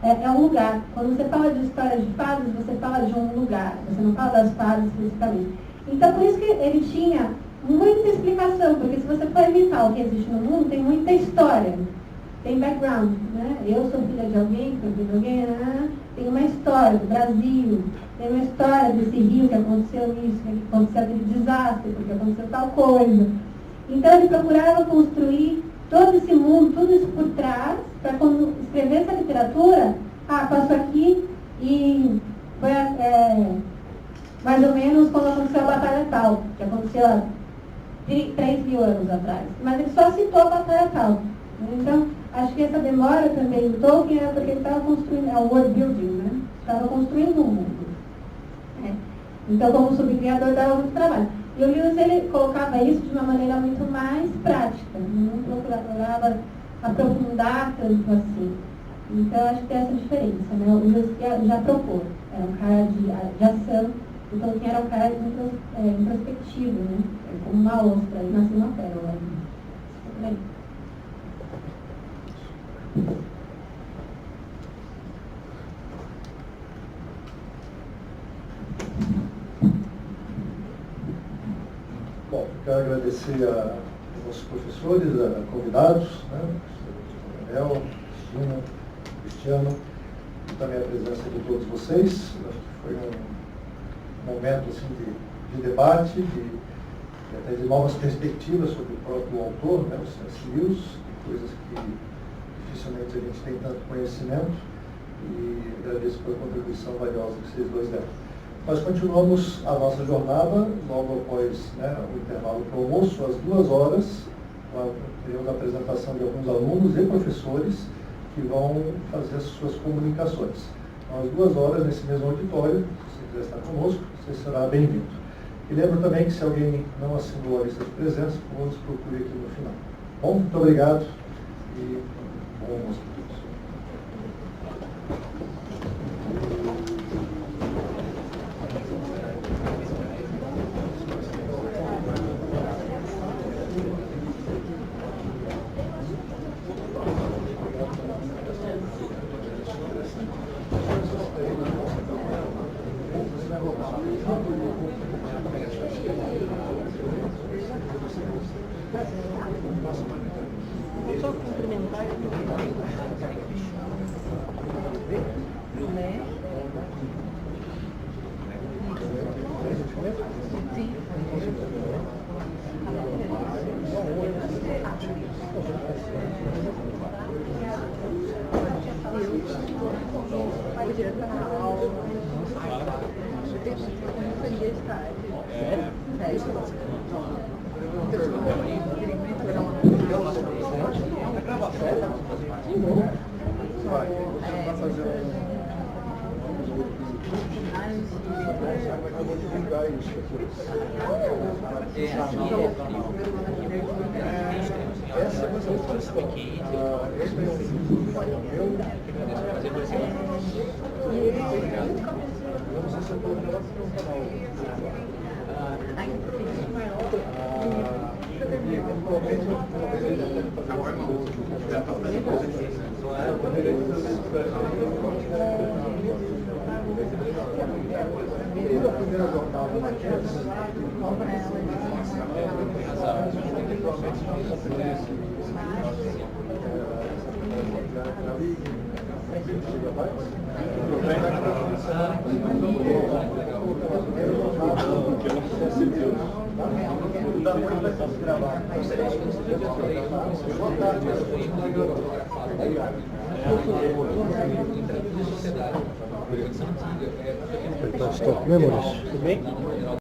Speaker 3: É um lugar. Quando você fala de história de fadas, você fala de um lugar, você não fala das fadas especificamente. Então, por isso que ele tinha muita explicação, porque se você for imitar o que existe no mundo, tem muita história, tem background, né? Eu sou filha de alguém, filha de alguém, tem uma história do Brasil, tem uma história desse rio que aconteceu isso, que aconteceu aquele desastre, porque aconteceu tal coisa. Então ele procurava construir todo esse mundo, tudo isso por trás, para quando escrever essa literatura, passou aqui e foi mais ou menos quando aconteceu a Batalha Tal, que aconteceu há 3 mil anos atrás. Mas ele só citou a Batalha Tal. Então, acho que essa demora também do Tolkien era porque ele estava construindo, o world building, né? Estava construindo um mundo. Então, como subcriador, dava muito trabalho. E o Lewis, ele colocava isso de uma maneira muito mais prática, não procurava aprofundar tanto assim. Então, acho que tem essa diferença, né? O Lewis já propôs, era um cara de ação, o Tolkien era um cara introspectivo, né? Como uma ostra, ele nasceu uma pérola. Bem.
Speaker 7: Bom, quero agradecer aos nossos professores, a convidados, né? Daniel, Cristina, Cristiano, e também a presença de todos vocês. Acho que foi um momento assim, de debate, até de novas perspectivas sobre o próprio autor, né? Os C.S. Lewis, coisas que dificilmente a gente tem tanto conhecimento, e agradeço pela contribuição valiosa que vocês dois deram. Nós continuamos a nossa jornada logo após, né, o intervalo para o almoço, às 2 horas. Teremos a apresentação de alguns alunos e professores que vão fazer as suas comunicações. Então, às 2 horas, nesse mesmo auditório, se você quiser estar conosco, você será bem-vindo. E lembro também que se alguém não assinou a lista de presença, nos procure aqui no final. Bom, muito obrigado e bom almoço para todos.
Speaker 5: Só cumprimentar vai direto para a aula. Eu tenho que dia de tarde.
Speaker 7: Vai fazer Eu vou divulgar isso depois. Essa é uma outra questão. Esse é um meu. Eu não sei se eu estou melhor que no canal. A primeira jornada
Speaker 1: Stop, né, Maurício? Tudo bem?